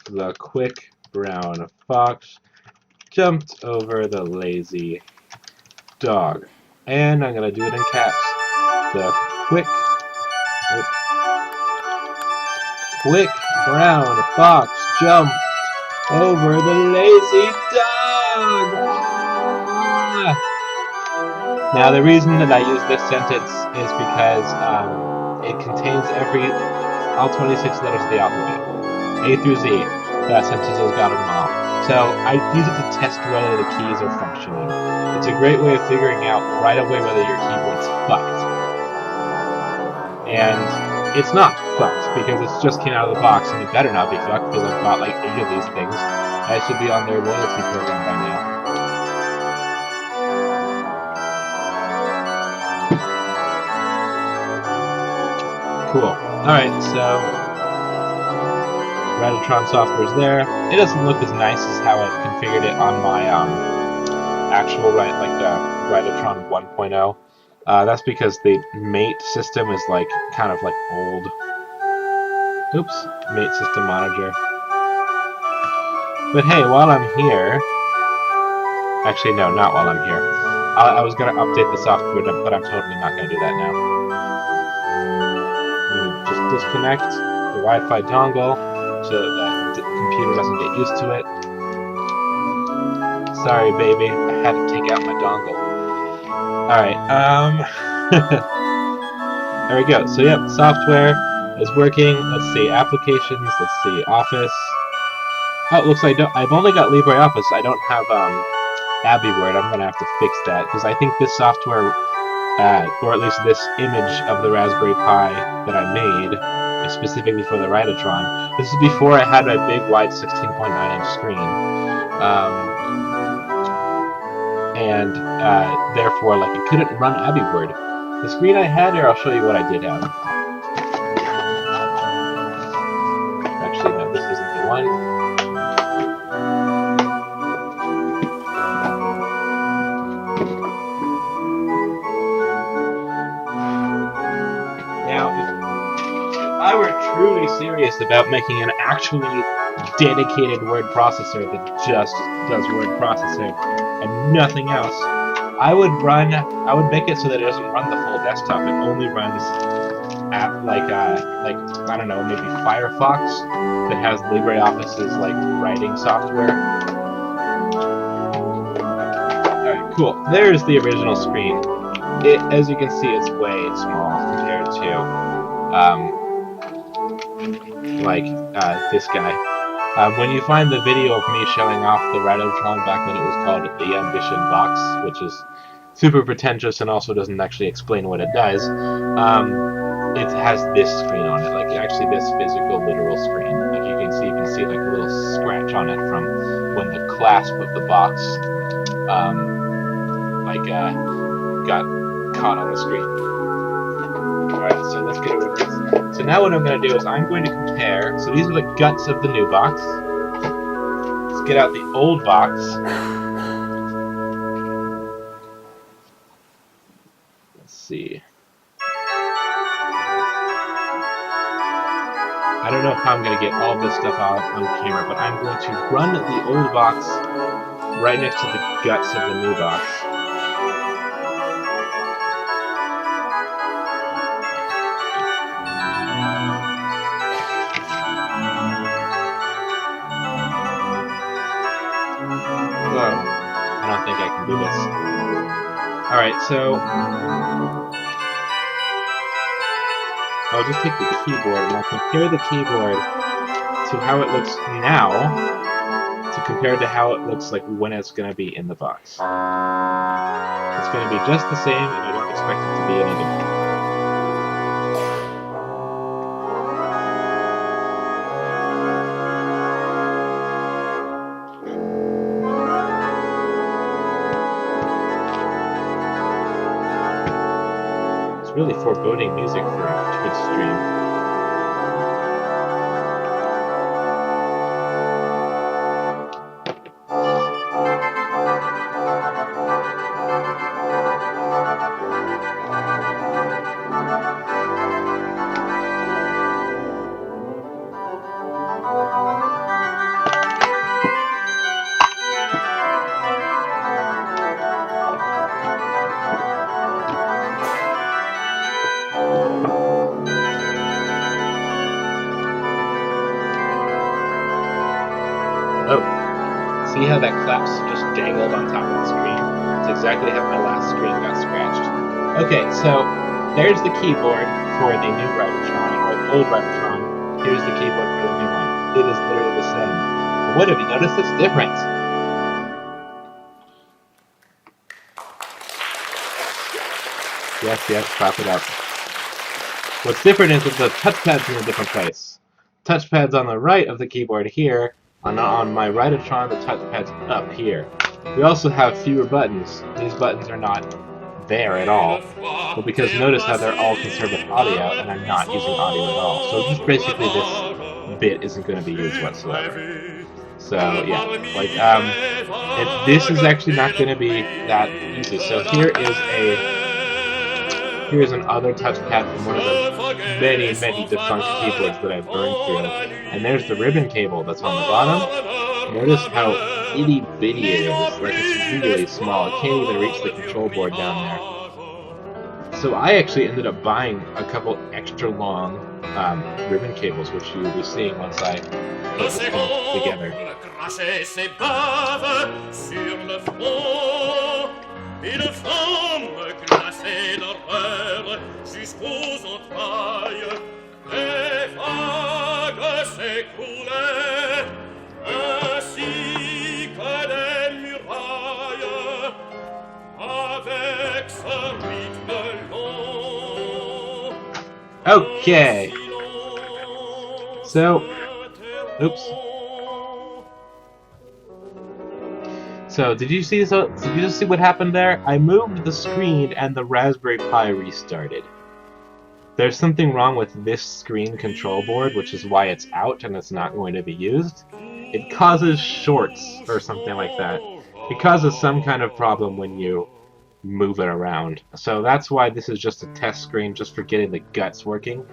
the quick brown fox jumped over the lazy dog. And I'm gonna do it in caps. The quick brown fox jumped over the lazy dog. Ah! Now, the reason that I use this sentence is because it contains all 26 letters of the alphabet. A through Z. That sentence has got them all. So, I use it to test whether the keys are functioning. It's a great way of figuring out right away whether your keyboard's fucked. And it's not fucked, because it just came out of the box, and it better not be fucked, because I've bought like 8 of these things. I should be on their loyalty program by now. Cool. Alright, so Write-O-Tron software's there. It doesn't look as nice as how I've configured it on my actual Write-O-Tron 1.0. That's because the mate system is like kind of like old. Oops, mate system monitor. But hey, while I'm here, actually no, not while I'm here. I was gonna update the software, but I'm totally not gonna do that now. Just disconnect the Wi-Fi dongle so that the computer doesn't get used to it. Sorry, baby, I had to take out my dongle. Alright, there we go. So, yep, software is working. Let's see, applications, let's see, Office. Oh, it looks like I've only got LibreOffice. I don't have AbiWord. I'm gonna have to fix that, because I think this software, or at least this image of the Raspberry Pi that I made, is specifically for the Write-O-Tron. This is before I had my big, wide 16.9-inch screen. And therefore, like, it couldn't run AbiWord. The screen I had here, I'll show you what I did have. Actually, no, this isn't the one. Now, if I were truly serious about making an actually dedicated word processor that just does word processing and nothing else, I would make it so that it doesn't run the full desktop. It only runs like I don't know, maybe Firefox that has LibreOffice's like writing software. Alright, cool. There's the original screen. as you can see, it's way small compared to this guy. When you find the video of me showing off the Write-O-Tron back when it was called the Ambition Box, which is super pretentious and also doesn't actually explain what it does, it has this screen on it, like actually this physical, literal screen. Like you can see like a little scratch on it from when the clasp of the box, got caught on the screen. Alright, so let's get over this. So now what I'm going to do is I'm going to compare. So these are the guts of the new box. Let's get out the old box. Let's see. I don't know how I'm going to get all this stuff out on camera, but I'm going to run the old box right next to the guts of the new box. Whoa. I don't think I can do this. Alright, so I'll just take the keyboard and I'll compare the keyboard to how it looks now to compare to how it looks like when it's going to be in the box. It's going to be just the same, and I don't expect it to be any different. It's really foreboding music for a Twitch stream. Oh, see how that claps just dangled on top of the screen? It's exactly how my last screen got scratched. Okay, so there's the keyboard for the new Write-O-Tron, or the old Write-O-Tron. Here's the keyboard for the new one. It is literally the same. But what have you noticed that's different? Yes, clap it up. What's different is that the touchpad's in a different place. Touchpad's on the right of the keyboard here. On my Write-O-Tron, the touchpad's up here. We also have fewer buttons. These buttons are not there at all. But because notice how they're all conservative audio, and I'm not using audio at all. So just basically this bit isn't going to be used whatsoever. So yeah, this is actually not going to be that easy. So here's another touchpad from one of the many defunct keyboards that I've burned through. And there's the ribbon cable that's on the bottom. Notice how itty bitty it is. Like, it's really small. It can't even reach the control board down there. So I actually ended up buying a couple extra long ribbon cables, which you'll be seeing once I put this thing together. Une flamme glacée d'horreur jusqu'aux entrailles, les vagues s'écoulaient ainsi que des murailles avec ce rythme long. Okay. So, oops. So, did you just see what happened there? I moved the screen and the Raspberry Pi restarted. There's something wrong with this screen control board, which is why it's out and it's not going to be used. It causes shorts or something like that. It causes some kind of problem when you move it around. So that's why this is just a test screen, just for getting the guts working.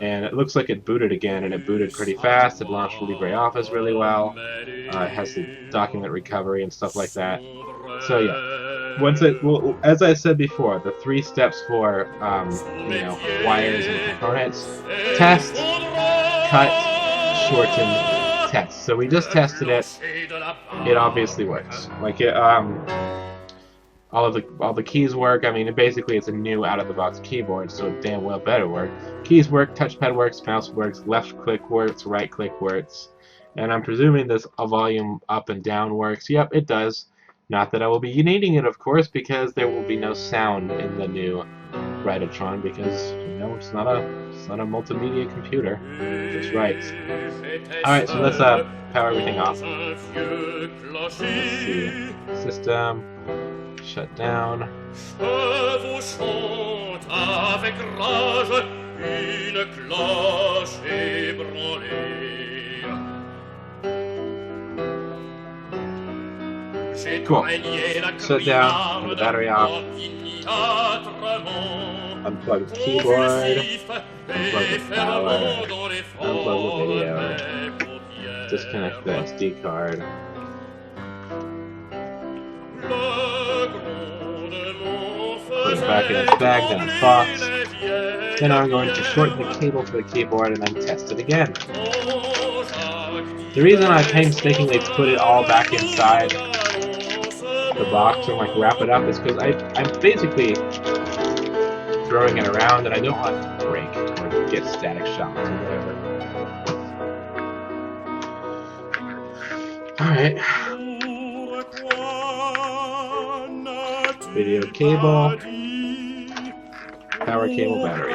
And it looks like it booted again, and it booted pretty fast. It launched LibreOffice really well. It has the document recovery and stuff like that. So yeah, as I said before, the 3 steps for wires and components: test, cut, shorten, test. So we just tested it. It obviously works. Like all the keys work. I mean, basically it's a new out-of-the-box keyboard, so it damn well better work. Keys work, touchpad works, mouse works, left click works, right click works, and I'm presuming this volume up and down works. Yep, it does. Not that I will be needing it, of course, because there will be no sound in the new Write-O-Tron, because it's not a multimedia computer. It just writes. All right, so let's power everything off. Let's see, system. Shut down. Je vous chante avec rage une cloche ébranlée. J'ai Cool. traîné la Shut down. Turn the battery off. Unplug the keyboard. Unplug the power. Unplug the video. Disconnect the SD card. Put it back in its bag, then its box. Then I'm going to shorten the cable for the keyboard and then test it again. The reason I painstakingly put it all back inside the box and like wrap it up is because I'm basically throwing it around and I don't want it to break or get static shocks or whatever. Alright. Video cable. Power cable battery.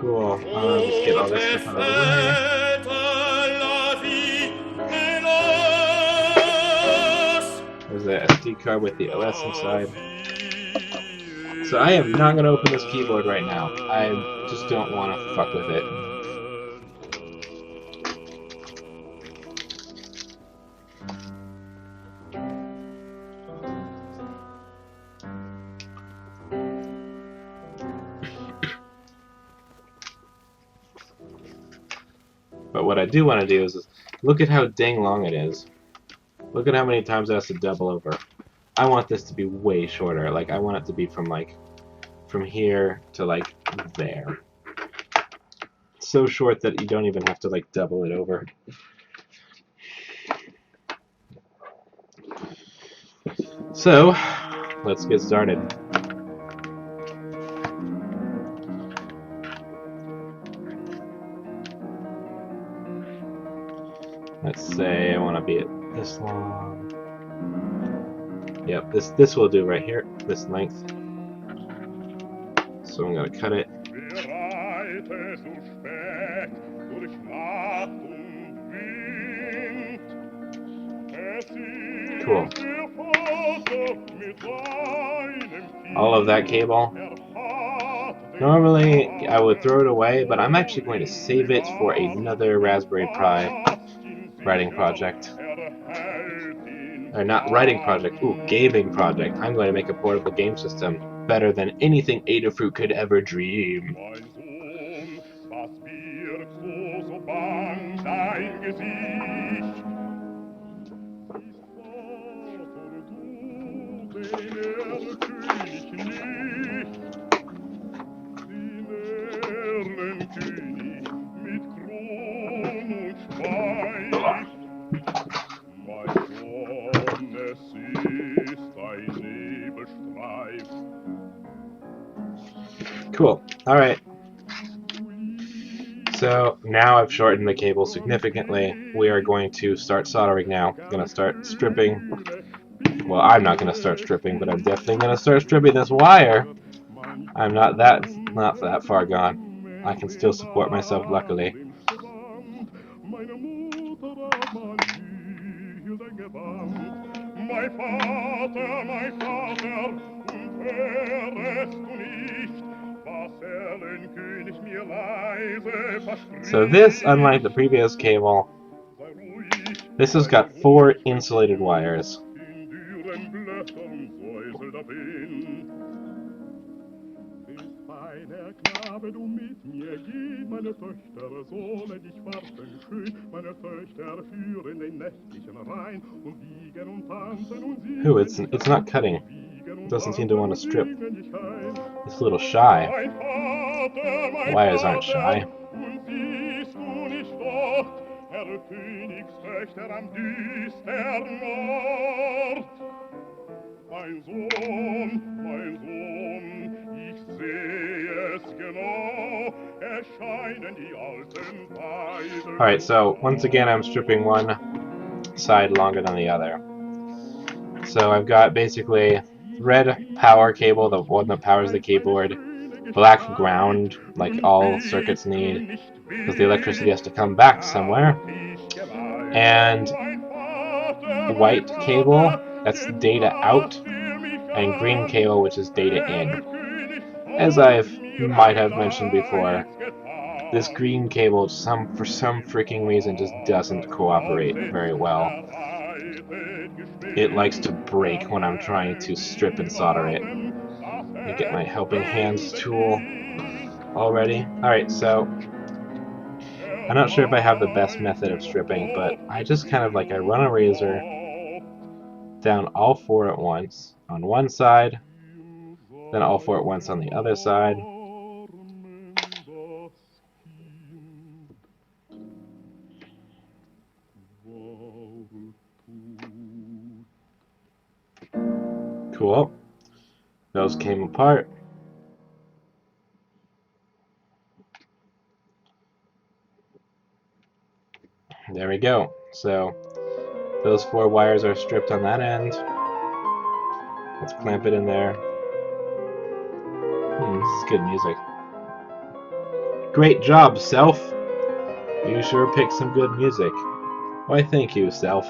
Cool. Let's get all this stuff out of the way. There's the SD card with the OS inside. So I am not going to open this keyboard right now. I just don't want to fuck with it. But what I do want to do is look at how dang long it is. Look at how many times it has to double over. I want this to be way shorter. Like, I want it to be from here to like there. So short that you don't even have to like double it over. So, let's get started. Let's say I want to be at this long. Yep, this will do right here, this length. So I'm going to cut it. Cool. All of that cable. Normally I would throw it away, but I'm actually going to save it for another Raspberry Pi writing project. Or not writing project, gaming project. I'm going to make a portable game system better than anything Adafruit could ever dream. Cool. Alright. So now I've shortened the cable significantly. We are going to start soldering now. I'm going to start stripping. Well, I'm not going to start stripping, but I'm definitely going to start stripping this wire. I'm not that far gone. I can still support myself, luckily. Mein Vater, wärest du nicht, So this, unlike the previous cable, this has got 4 insulated wires. Feiner Knabe, du mit mir geh, meine Töchter sollen dich warten schön, meine Töchter führen den nächtlichen Rhein und wiegen und tanzen und singen. Ooh, it's not cutting. It doesn't seem to want to strip. It's a little shy. Wires aren't shy. Und siehst du nicht dort, Herr Königstöchter am düstern Ort? Mein Sohn, ich sehe es genau, erscheinen die alten Weisen. Alright, so once again I'm stripping one side longer than the other. So I've got basically red power cable, the one that powers the keyboard, black ground, like all circuits need, because the electricity has to come back somewhere, and white cable, that's data out, and green cable, which is data in. As I might have mentioned before, this green cable, for some freaking reason, just doesn't cooperate very well. It likes to break when I'm trying to strip and solder it. Let me get my helping hands tool already. Alright, so I'm not sure if I have the best method of stripping, but I just kind of I run a razor down all 4 at once on one side, then all 4 at once on the other side. Cool. Those came apart. There we go. So those 4 wires are stripped on that end. Let's clamp it in there. This is good music. Great job, Self! You sure picked some good music. Why, thank you, Self.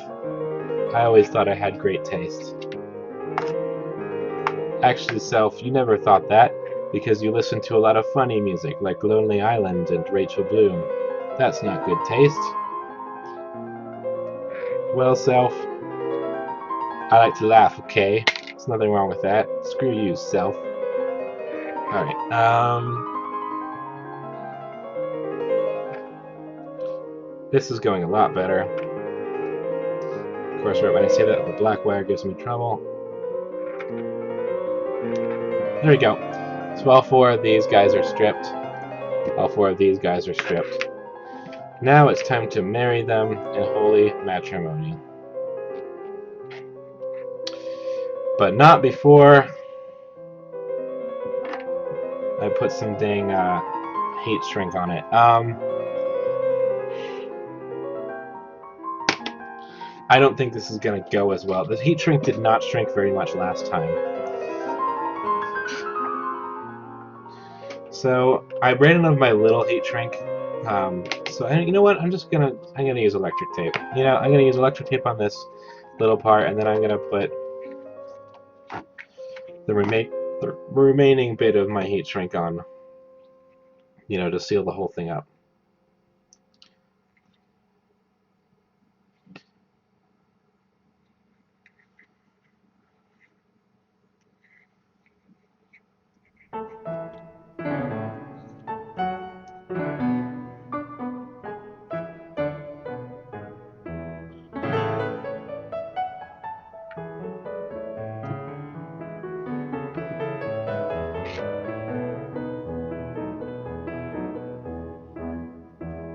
I always thought I had great taste. Actually, Self, you never thought that, because you listened to a lot of funny music, like Lonely Island and Rachel Bloom. That's not good taste. Well, Self, I like to laugh, okay? There's nothing wrong with that. Screw you, Self. Alright, this is going a lot better. Of course, right when I say that, the black wire gives me trouble. There we go. So all 4 of these guys are stripped. All 4 of these guys are stripped. Now it's time to marry them in holy matrimony. But not before I put some dang heat shrink on it. I don't think this is going to go as well. The heat shrink did not shrink very much last time. So I ran out of my little heat shrink. So you know what? I'm gonna use electric tape. You know, I'm gonna use electric tape on this little part, and then I'm gonna put the remaining bit of my heat shrink on. You know, to seal the whole thing up.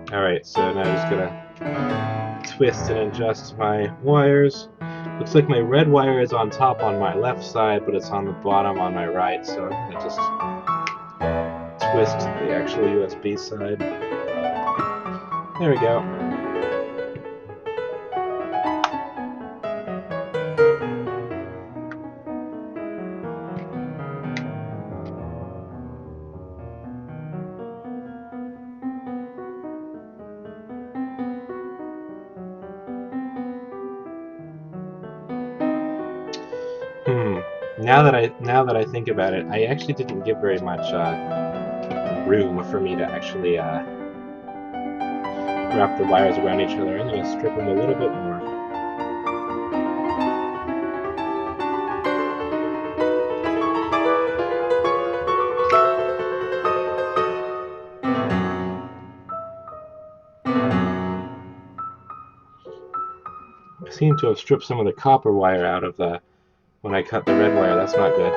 Alright, so now I'm just gonna twist and adjust my wires. Looks like my red wire is on top on my left side, but it's on the bottom on my right, so I'm gonna just twist the actual USB side. There we go. Now that I think about it, I actually didn't give very much room for me to actually wrap the wires around each other. I'm going to strip them a little bit more. I seem to have stripped some of the copper wire out of the when I cut the red wire. That's not good.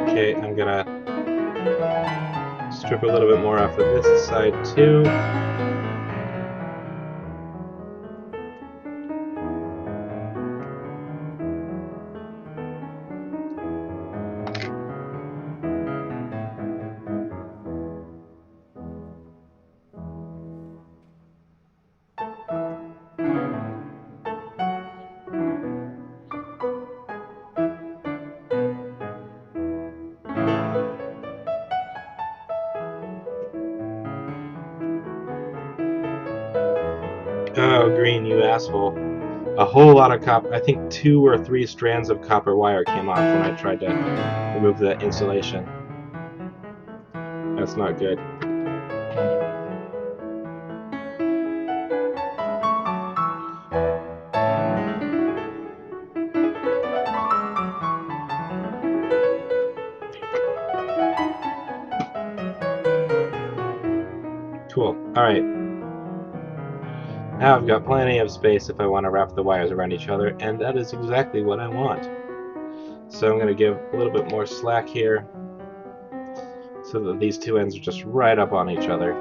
Okay, I'm gonna strip a little bit more off of this side too. Oh, green, you asshole. A whole lot of copper. I think 2 or 3 strands of copper wire came off when I tried to remove the insulation. That's not good. Cool. Alright. Now I've got plenty of space if I want to wrap the wires around each other, and that is exactly what I want. So I'm going to give a little bit more slack here so that these two ends are just right up on each other.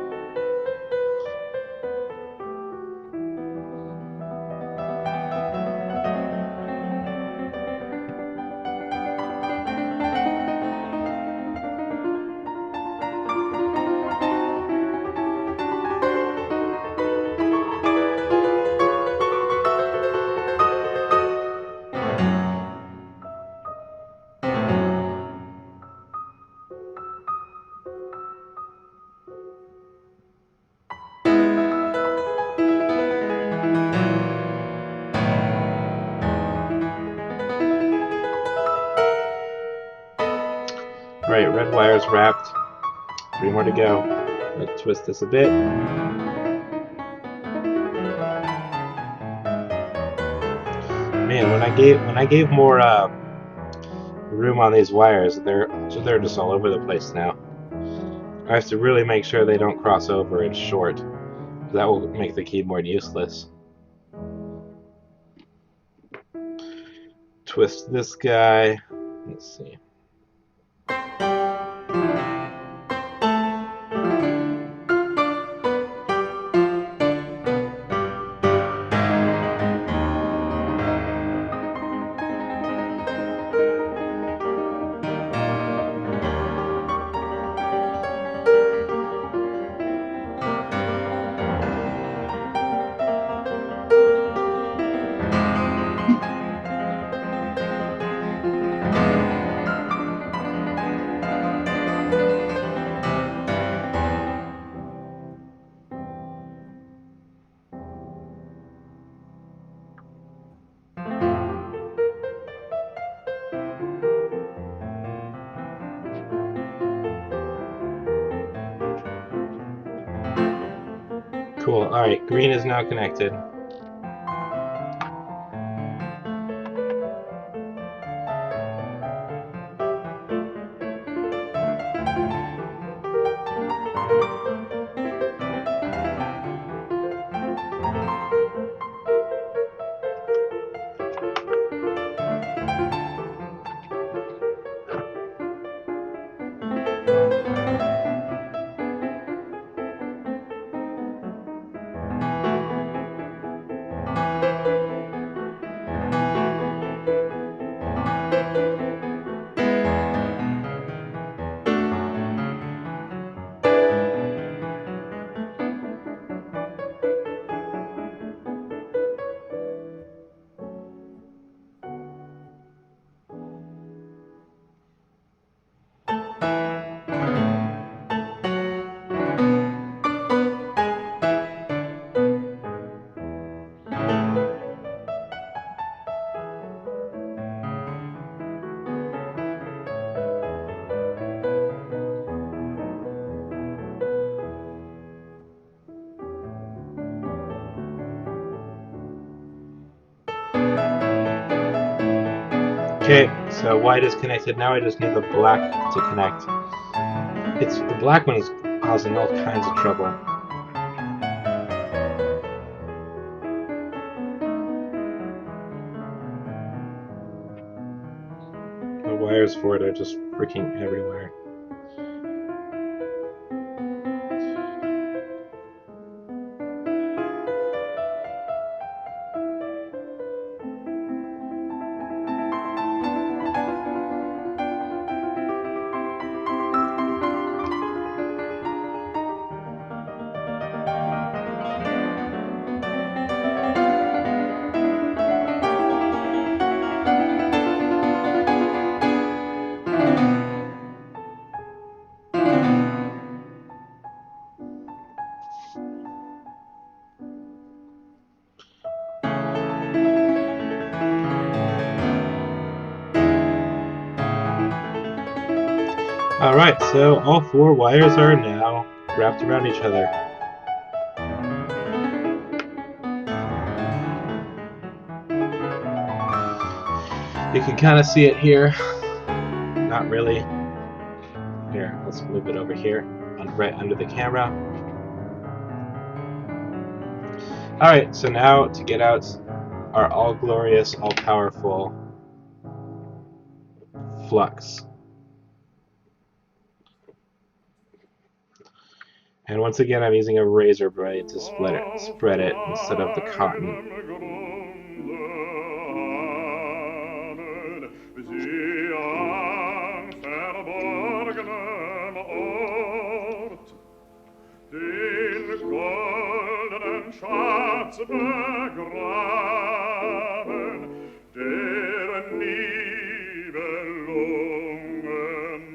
Alright, red wire's wrapped. 3 more to go. Let's twist this a bit. Man, when I gave more room on these wires, they're just all over the place now. I have to really make sure they don't cross over and short. That will make the keyboard useless. Twist this guy. Let's see. Cool. Alright, green is now connected. Okay, so white is connected. Now I just need the black to connect. The black one is causing all kinds of trouble. The wires for it are just freaking everywhere. Alright, so all 4 wires are now wrapped around each other. You can kind of see it here. Not really. Here, let's move it over here, right under the camera. Alright, so now to get out our all-glorious, all-powerful flux. And once again, I'm using a razor blade to spread it instead of the cotton. Den goldenen Schatz begraben, der Nibelungen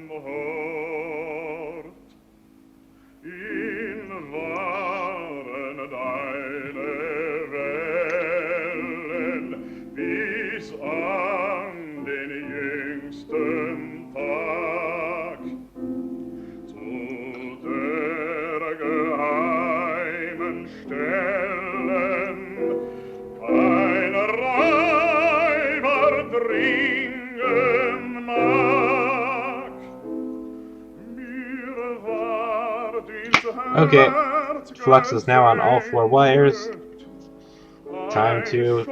Hort. In waren deine Wellen bis an den jüngsten Tag. Zu der geheimen Stellen kein Räuber dringen mag. Mir ward ins Okay, Herz flux is now on all 4 wires. Time to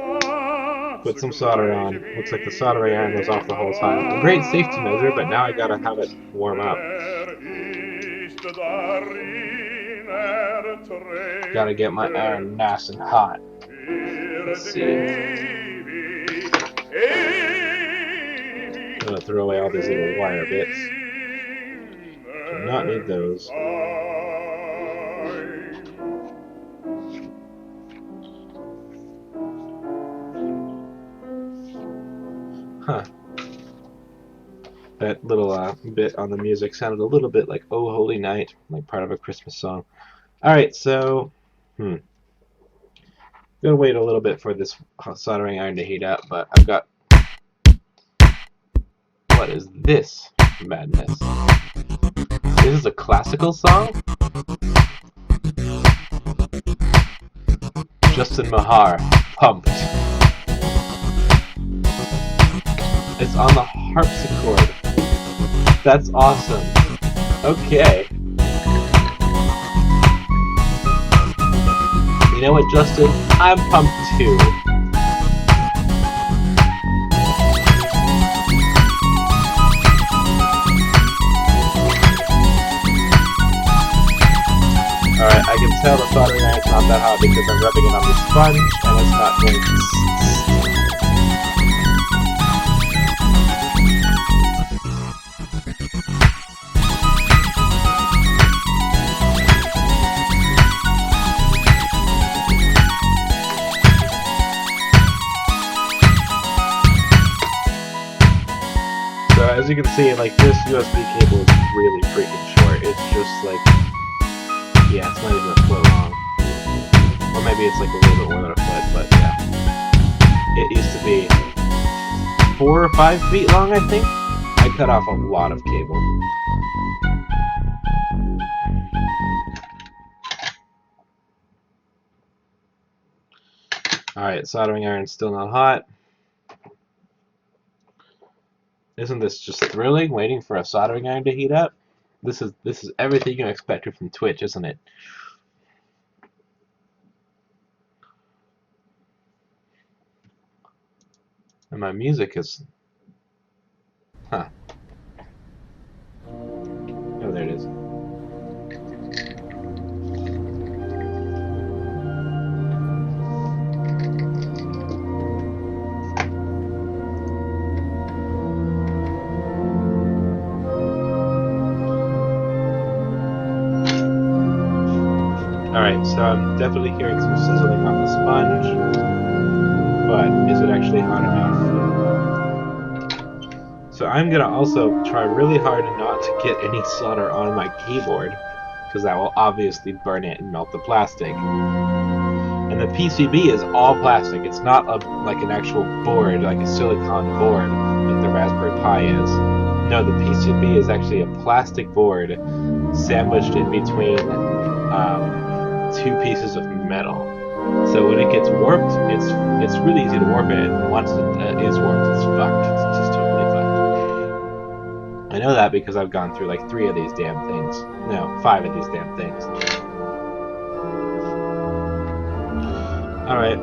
put some solder on. Looks like the soldering iron was off the whole time. A great safety measure, but now I gotta have it warm up. Gotta get my iron nice and hot. Let's see. I'm gonna throw away all these little wire bits. Do not need those. Huh. That little bit on the music sounded a little bit like "Oh Holy Night," like part of a Christmas song. Alright, so, gonna wait a little bit for this soldering iron to heat up, but I've got... What is this madness? This is a classical song? Justin Mahar, Pumped. It's on the harpsichord. That's awesome. Okay. You know what, Justin? I'm pumped too. Alright, I can tell the soldering iron's not that hot because I'm rubbing it on the sponge and it's not going to... So as you can see, like, this USB cable is really freaking short. It's just like, yeah, it's not even a foot long. Or maybe it's like a little bit more than a foot, but yeah. It used to be 4 or 5 feet long, I think. I cut off a lot of cable. Alright, soldering iron's still not hot. Isn't this just thrilling, waiting for a soldering iron to heat up? This is everything you expected from Twitch, isn't it? And my music is... Huh. Oh, there it is. Alright, so I'm definitely hearing some sizzling on the sponge, but is it actually hot enough? So I'm gonna also try really hard not to get any solder on my keyboard, because that will obviously burn it and melt the plastic. And the PCB is all plastic. It's not like an actual board, like a silicon board, like the Raspberry Pi is. No, the PCB is actually a plastic board sandwiched in between two pieces of metal. So when it gets warped, it's really easy to warp it, and once it is warped, it's fucked. It's just totally fucked. I know that because I've gone through like 3 of these damn things. No, 5 of these damn things. Alright.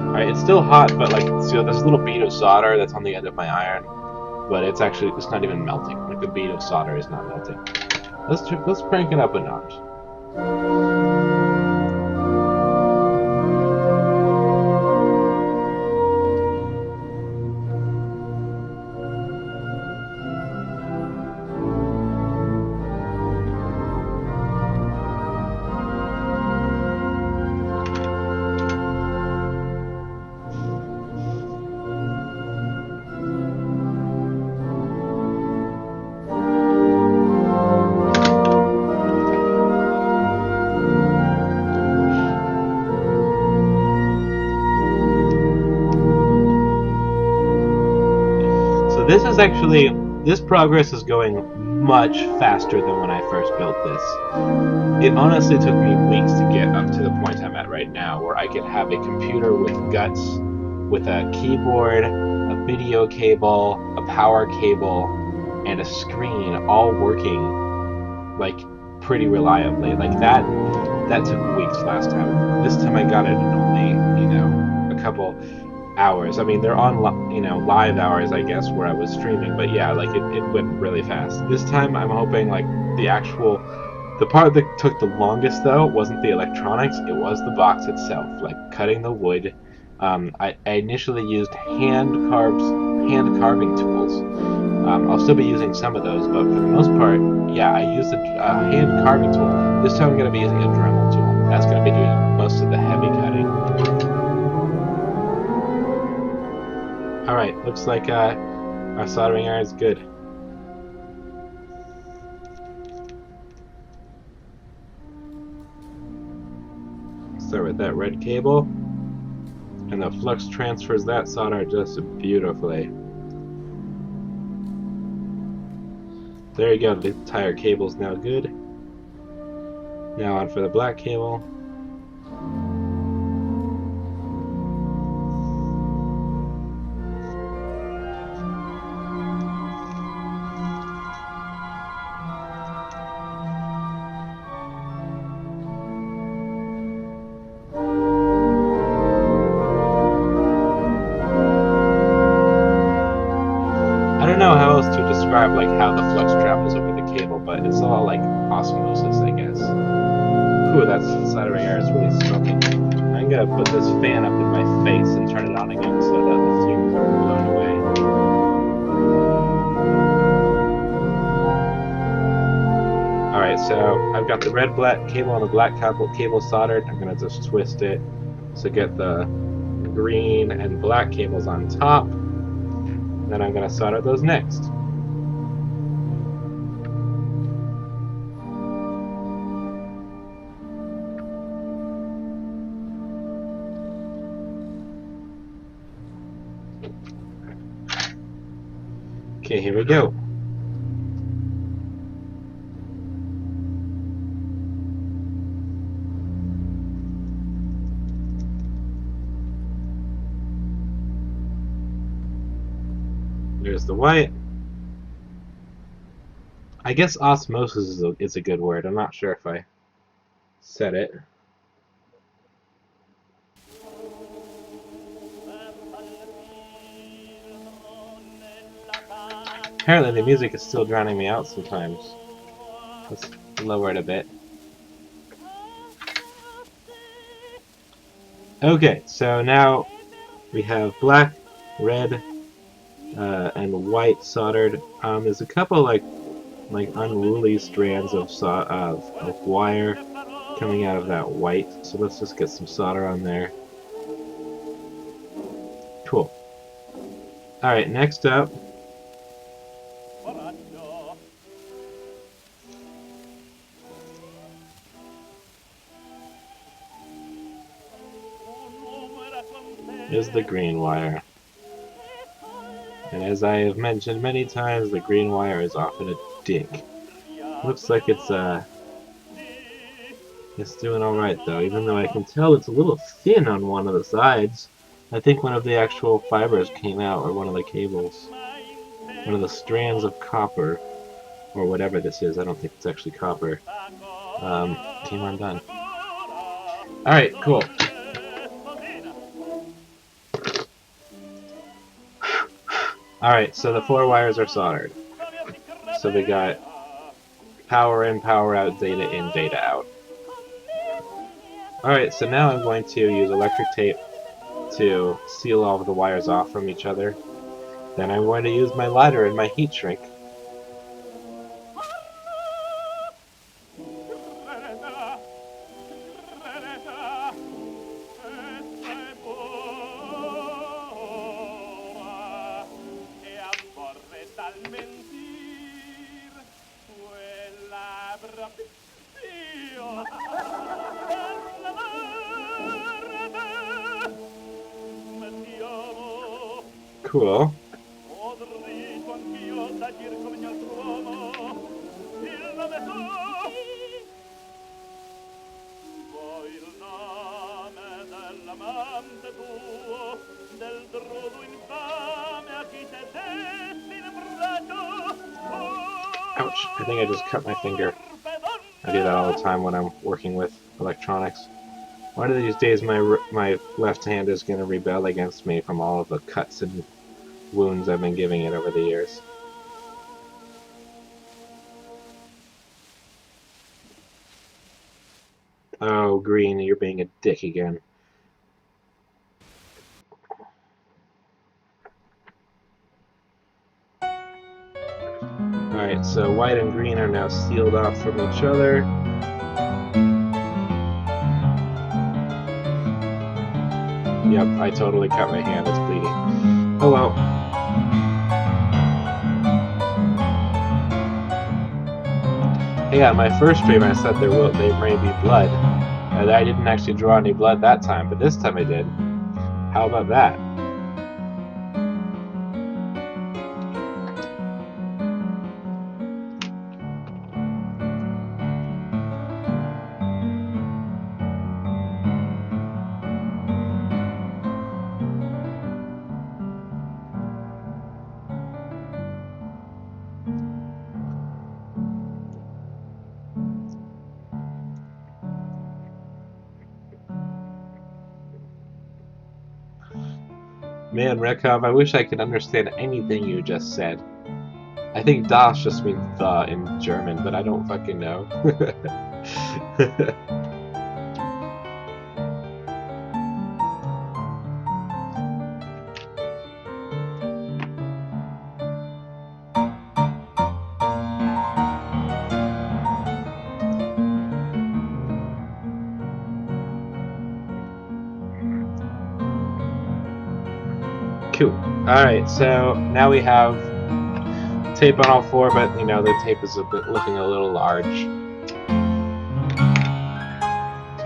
Alright, it's still hot, but like, so there's a little bead of solder that's on the end of my iron, but it's not even melting. Like, the bead of solder is not melting. Let's crank it up a notch. This progress is going much faster than when I first built this. It honestly took me weeks to get up to the point I'm at right now, where I can have a computer with guts, with a keyboard, a video cable, a power cable, and a screen all working, like, pretty reliably. Like, that took weeks last time. This time I got it in only, a couple hours. I mean, they're on, live hours, I guess, where I was streaming, but yeah, like, it went really fast. This time, I'm hoping, like, the part that took the longest, though, wasn't the electronics, it was the box itself, like, cutting the wood. I initially used hand carving tools. I'll still be using some of those, but for the most part, yeah, I used a hand carving tool. This time I'm going to be using a Dremel tool. That's going to be doing most of the heavy cutting. Alright, looks like our soldering iron is good. Start with that red cable, and the flux transfers that solder just beautifully. There you go, the entire cable's now good. Now on for the black cable. I don't know how else to describe like how the flux travels over the cable, but it's all like osmosis, I guess. Ooh, that soldering iron is really smoking. I'm gonna put this fan up in my face and turn it on again so that the fumes are blown away. Alright, so I've got the red-black cable and the black cable soldered. I'm gonna just twist it to get the green and black cables on top. Then I'm gonna solder those next. Okay, here we go. There's the white. I guess osmosis is a good word. I'm not sure if I said it. Apparently the music is still drowning me out sometimes. Let's lower it a bit. Okay, so now we have black, red, and white soldered. There's a couple like unruly strands of wire coming out of that white. So let's just get some solder on there. Cool. All right, next up is the green wire. And as I have mentioned many times, the green wire is often a dick. Looks like it's doing alright though, even though I can tell it's a little thin on one of the sides. I think one of the actual fibers came out, or one of the cables. One of the strands of copper, or whatever this is, I don't think it's actually copper, came undone. Alright, cool. Alright, so the 4 wires are soldered. So we got power in, power out, data in, data out. Alright, so now I'm going to use electric tape to seal all of the wires off from each other. Then I'm going to use my lighter and my heat shrink. Cool. Ouch, I think I just cut my finger. I do that all the time when I'm working with electronics. One of these days my left hand is going to rebel against me from all of the cuts and wounds I've been giving it over the years. Oh, green, you're being a dick again. Alright, so white and green are now sealed off from each other. Yep, I totally cut my hand, it's bleeding. Oh well. Hey, on my first stream I said there may be blood. And I didn't actually draw any blood that time, but this time I did. How about that? Man, Rekov, I wish I could understand anything you just said. I think Das just means the in German, but I don't fucking know. Cool. Alright, so now we have tape on all 4, but you know, the tape is looking a little large. It's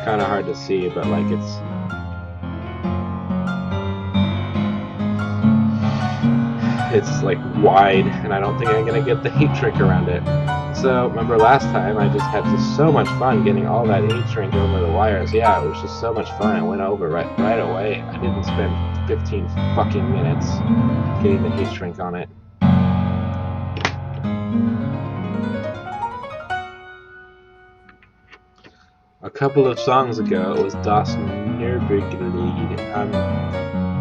kind of hard to see, but like it's like wide, and I don't think I'm gonna get the heat shrink around it. So remember last time I just had so much fun getting all that heat shrink over the wires. Yeah, it was just so much fun. It went over right away. I didn't spend 15 fucking minutes getting the heat shrink on it. couple of songs ago, it was Das Nürburgring.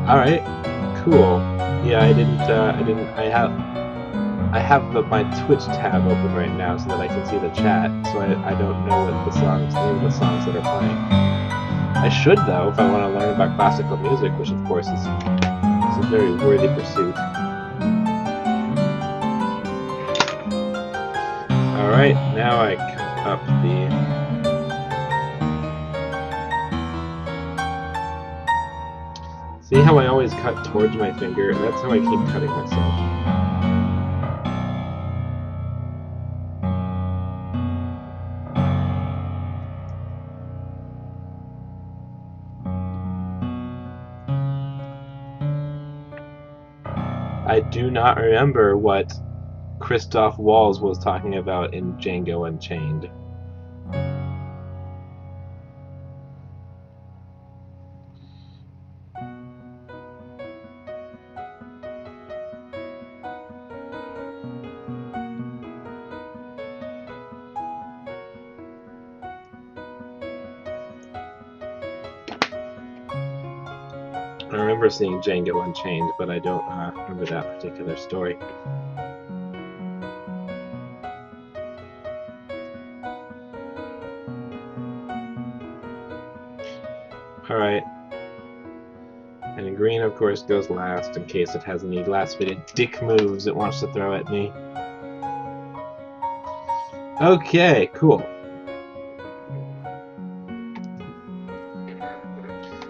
Alright, cool. Yeah, I have my Twitch tab open right now so that I can see the chat, so I don't know what the name of the songs that are playing. I should, though, if I want to learn about classical music, which of course is a very worthy pursuit. Alright, now I come up the... See how I always cut towards my finger? That's how I keep cutting myself. I do not remember what Christoph Waltz was talking about in Django Unchained. I remember seeing Django Unchained, but I don't remember that particular story. Alright. And green, of course, goes last in case it has any last-minute dick moves it wants to throw at me. Okay, cool.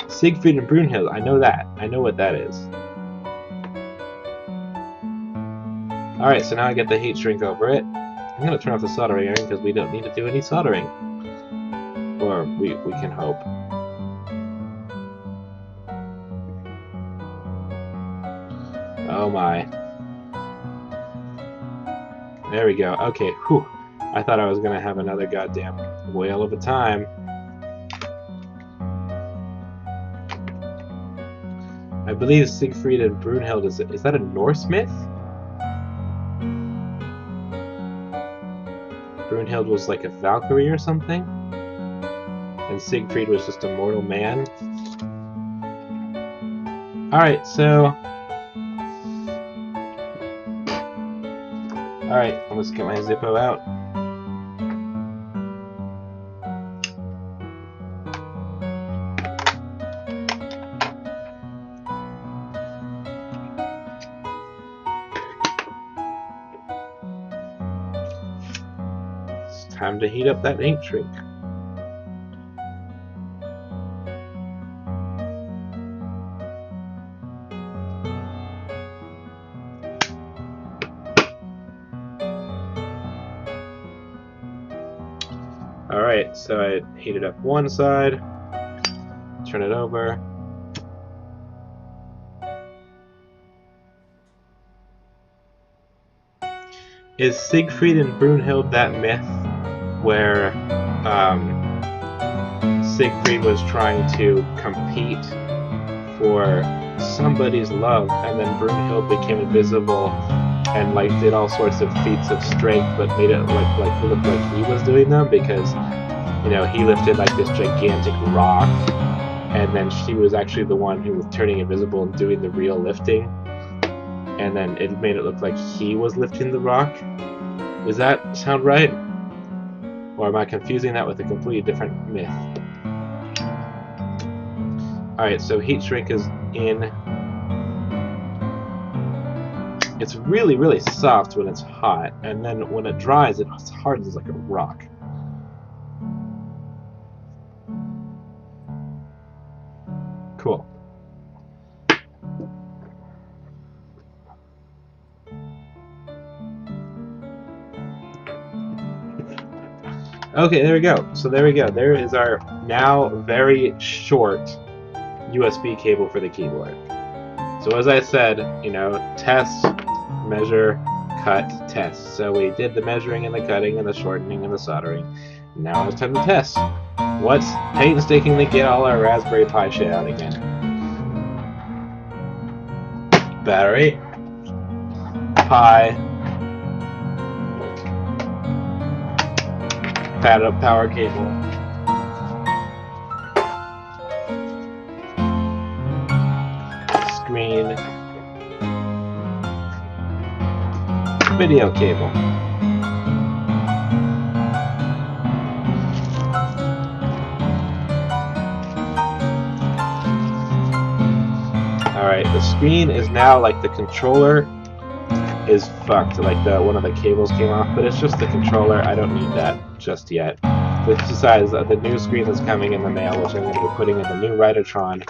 Siegfried and Brunhild, I know that. I know what that is. Alright, so now I get the heat shrink over it. I'm going to turn off the soldering iron because we don't need to do any soldering. Or we can hope. Oh my. There we go. Okay, whew. I thought I was going to have another goddamn whale of a time. I believe Siegfried and Brunhild is that a Norse myth? Brunhild was like a Valkyrie or something? And Siegfried was just a mortal man? Alright, so... Alright, let's get my Zippo out. Time to heat up that ink shrink. Alright, so I heated up one side, turn it over. Is Siegfried and Brunhild that myth where Siegfried was trying to compete for somebody's love, and then Brunhild became invisible and like did all sorts of feats of strength, but made it like look like he was doing them because, you know, he lifted like this gigantic rock, and then she was actually the one who was turning invisible and doing the real lifting, and then it made it look like he was lifting the rock. Does that sound right? Or am I confusing that with a completely different myth? Alright, so heat shrink is in. It's really, really soft when it's hot, and then when it dries, it hardens like a rock. Cool. Okay, there we go. So there we go. There is our now very short USB cable for the keyboard. So as I said, you know, test, measure, cut, test. So we did the measuring and the cutting and the shortening and the soldering. Now it's time to test. Let's painstakingly get all our Raspberry Pi shit out again. Battery. Pi. Padded up power cable. screen video cable. Alright, the screen is now like the controller is fucked. Like one of the cables came off, but it's just the controller. I don't need that just yet. Besides, the new screen that's coming in the mail, which I'm going to be putting in the new Write-O-Tron,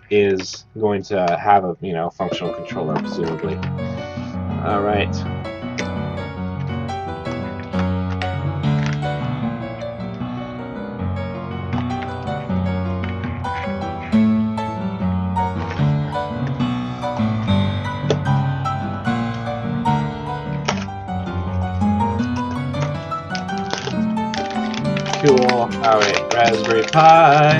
is going to have a functional controller, presumably. All right. Cool. Alright, Raspberry Pi.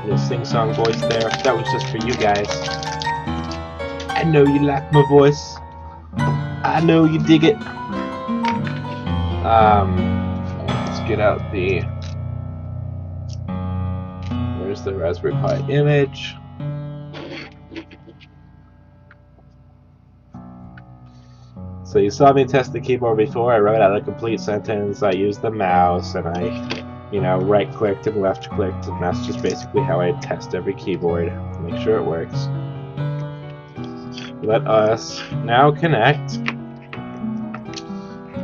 Little sing-song voice there. That was just for you guys. I know you like my voice. I know you dig it. Let's get out the... Where's the Raspberry Pi image? So you saw me test the keyboard before. I wrote out a complete sentence. I used the mouse and I, right-clicked and left-clicked, and that's just basically how I test every keyboard to make sure it works. Let us now connect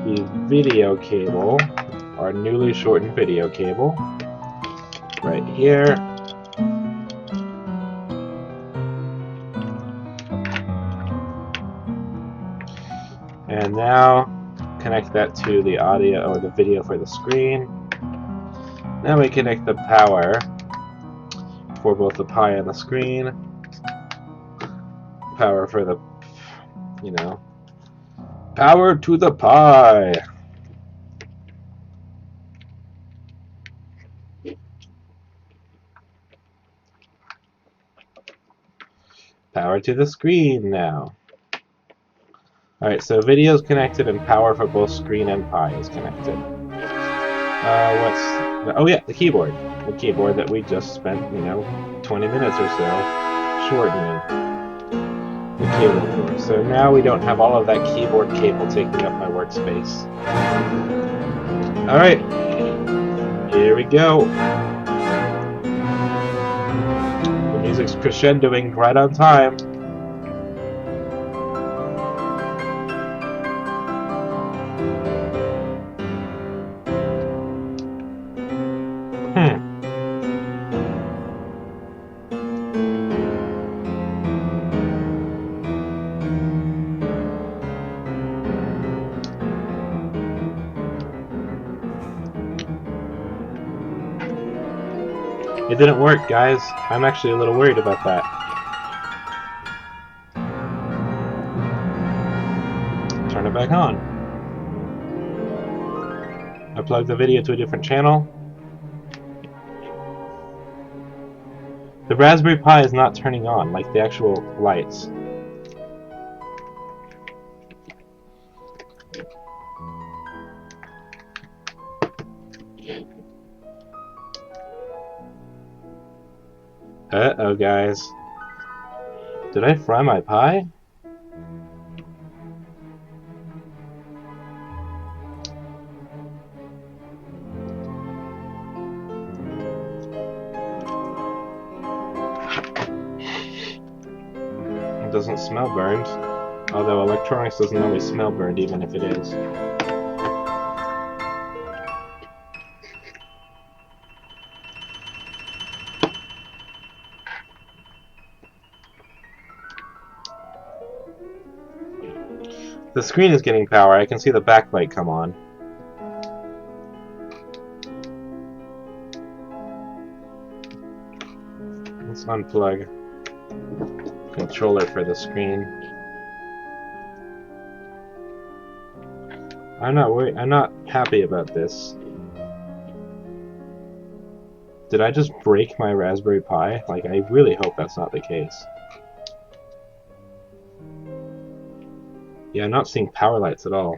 the video cable, our newly shortened video cable, right here. And now connect that to the audio or the video for the screen. Now we connect the power for both the Pi and the screen. Power for the, power to the Pi. Power to the screen now. Alright, so video is connected and power for both screen and Pi is connected. Oh yeah, the keyboard. The keyboard that we just spent, 20 minutes or so shortening the cable for. So now we don't have all of that keyboard cable taking up my workspace. Alright, here we go. The music's crescendoing right on time. It didn't work, guys. I'm actually a little worried about that. Turn it back on. I plugged the video to a different channel. The Raspberry Pi is not turning on, like the actual lights. Uh-oh, guys. Did I fry my pie? It doesn't smell burned. Although electronics doesn't always smell burned, even if it is. The screen is getting power. I can see the backlight come on. Let's unplug the controller for the screen. I'm not worried. I'm not happy about this. Did I just break my Raspberry Pi? Like, I really hope that's not the case. Yeah, I'm not seeing power lights at all.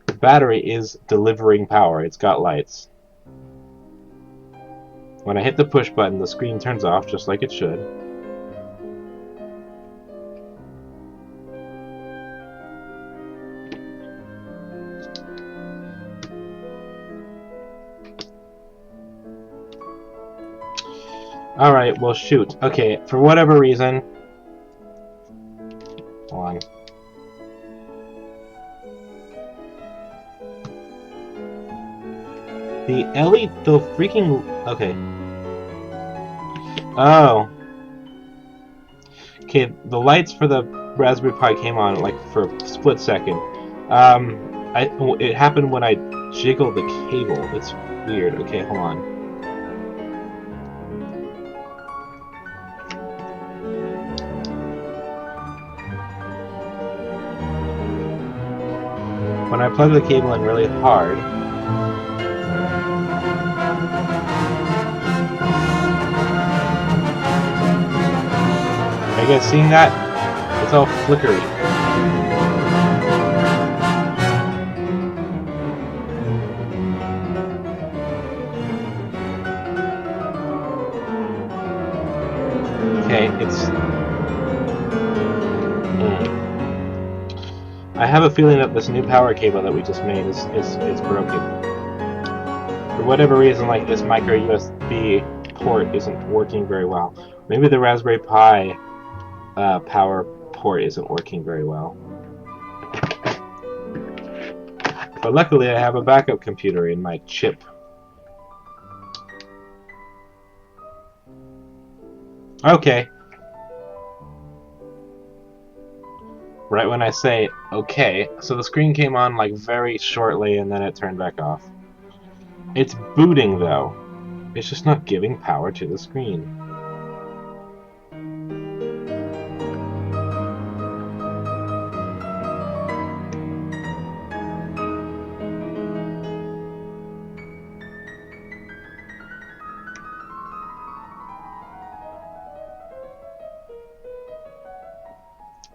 The battery is delivering power. It's got lights. When I hit the push button, the screen turns off just like it should. Alright, well shoot. Okay, for whatever reason... Hold on. The freaking... Okay. Oh. Okay, the lights for the Raspberry Pi came on, like, for a split second. It happened when I jiggled the cable. It's weird. Okay, hold on. When I plug the cable in really hard... Are you guys seeing that? It's all flickery. Okay, it's... I have a feeling that this new power cable that we just made is broken. For whatever reason, like this micro USB port isn't working very well. Maybe the Raspberry Pi power port isn't working very well. But luckily I have a backup computer in my chip. Okay. Right when I say okay, so the screen came on like very shortly and then it turned back off. It's booting though. It's just not giving power to the screen.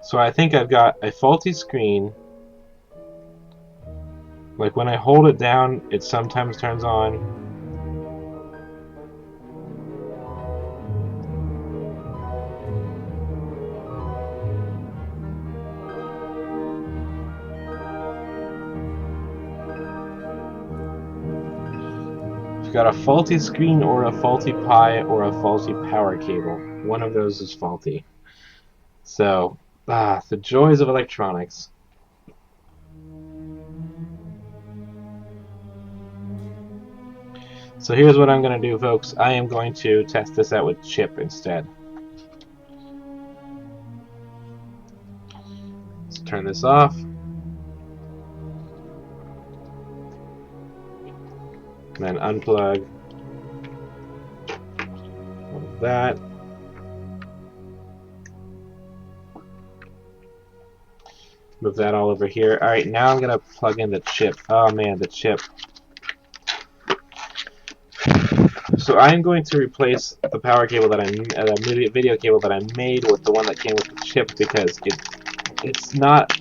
So I think I've got a faulty screen. Like when I hold it down, it sometimes turns on. I've got a faulty screen or a faulty Pi or a faulty power cable. One of those is faulty. So, the joys of electronics. So here's what I'm going to do, folks. I am going to test this out with c.h.i.p instead. Let's turn this off. And then unplug that. Move that all over here. Alright, now I'm going to plug in the c.h.i.p. Oh man, the c.h.i.p. So I'm going to replace the power cable that the video cable that I made with the one that came with the c.h.i.p because it's not...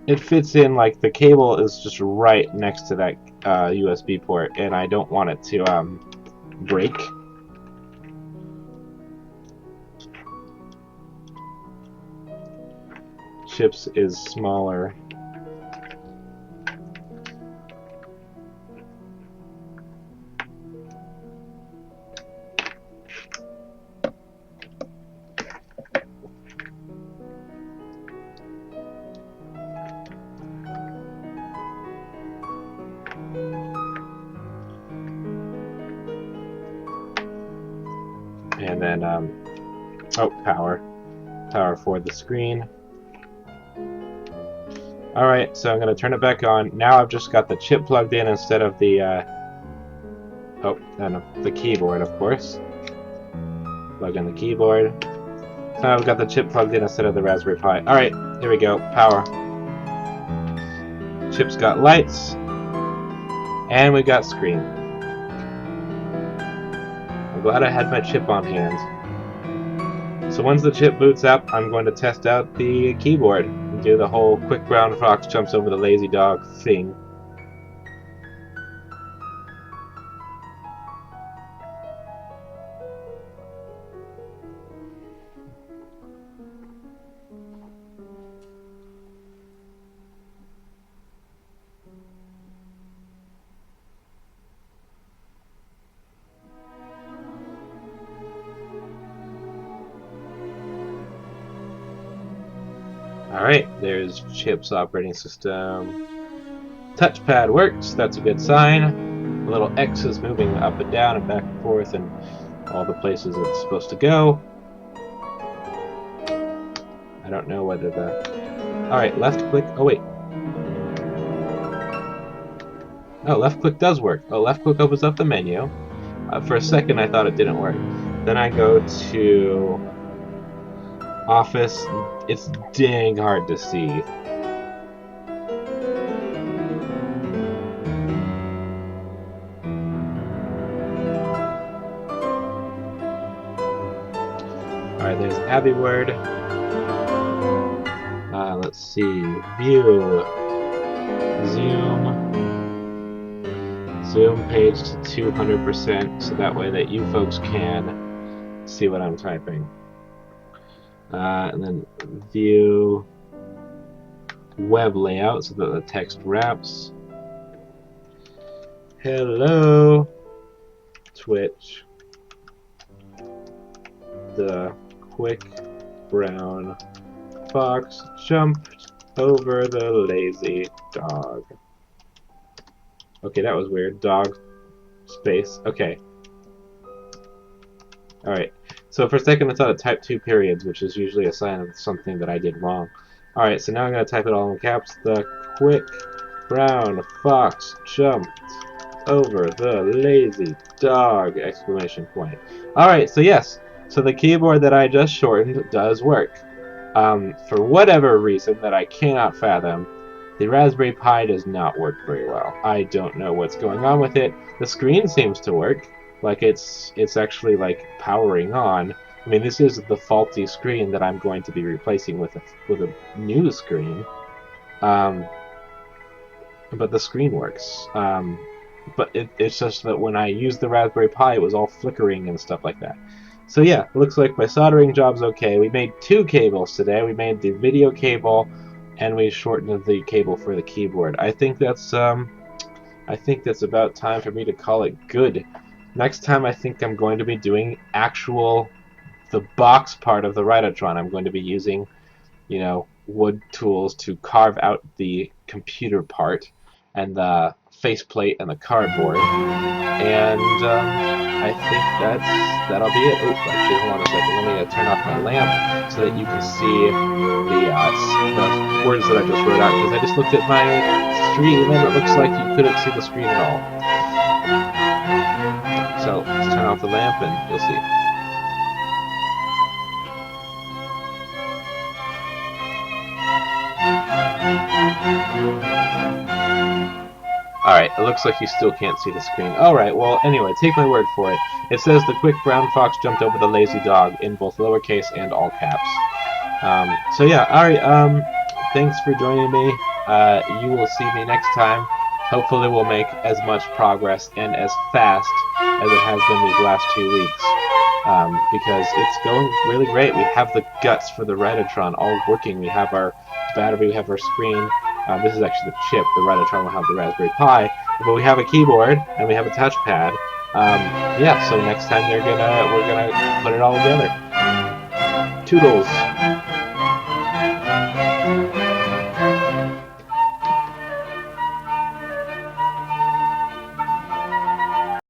It fits in, like, the cable is just right next to that USB port, and I don't want it to break. c.h.i.p's is smaller. And then, power for the screen. Alright, so I'm going to turn it back on. Now I've just got the c.h.i.p plugged in instead of the, and the keyboard, of course. Plug in the keyboard. So now I've got the c.h.i.p plugged in instead of the Raspberry Pi. Alright, here we go, power. c.h.i.p's got lights, and we got screen. I'm glad I had my c.h.i.p on hand. So once the c.h.i.p boots up, I'm going to test out the keyboard and do the whole quick brown fox jumps over the lazy dog thing. Alright, there's CHIP's operating system. Touchpad works, that's a good sign. The little X is moving up and down and back and forth and all the places it's supposed to go. I don't know whether the... Alright, left click... Oh, wait. Oh, left click does work. Oh, left click opens up the menu. For a second I thought it didn't work. Then I go to Office. It's dang hard to see. Alright, there's Abbey Word. Let's see. View. Zoom page to 200% so that way that you folks can see what I'm typing. And then view web layout so that the text wraps. Hello, Twitch. The quick brown fox jumped over the lazy dog. Okay, that was weird. Dog space. Okay. Alright. So for a second I thought it typed 2 periods, which is usually a sign of something that I did wrong. Alright, so now I'm going to type it all in caps. The quick brown fox jumped over the lazy dog! Exclamation point. Alright, so yes. So the keyboard that I just shortened does work. For whatever reason that I cannot fathom, the Raspberry Pi does not work very well. I don't know what's going on with it. The screen seems to work. Like it's actually like powering on. I mean, this is the faulty screen that I'm going to be replacing with a new screen. But the screen works. But it's just that when I used the Raspberry Pi, it was all flickering and stuff like that. So yeah, it looks like my soldering job's okay. We made 2 cables today. We made the video cable, and we shortened the cable for the keyboard. I think that's about time for me to call it good. Next time, I think I'm going to be doing the box part of the Write-O-Tron. I'm going to be using, wood tools to carve out the computer part, and the faceplate and the cardboard. And I think that'll be it. Oh, actually, hold on a second. Let me turn off my lamp so that you can see the words that I just wrote out, because I just looked at my stream and it looks like you couldn't see the screen at all. So let's turn off the lamp and you'll see. Alright, it looks like you still can't see the screen. Alright, well, anyway, take my word for it. It says the quick brown fox jumped over the lazy dog in both lowercase and all caps. So yeah, alright, thanks for joining me. You will see me next time. Hopefully we'll make as much progress and as fast as it has been these last 2 weeks. Because it's going really great. We have the guts for the Write-O-Tron all working. We have our battery, we have our screen. This is actually the chip. The Write-O-Tron will have the Raspberry Pi, but we have a keyboard and we have a touchpad. Yeah, so next time we're gonna put it all together. Toodles.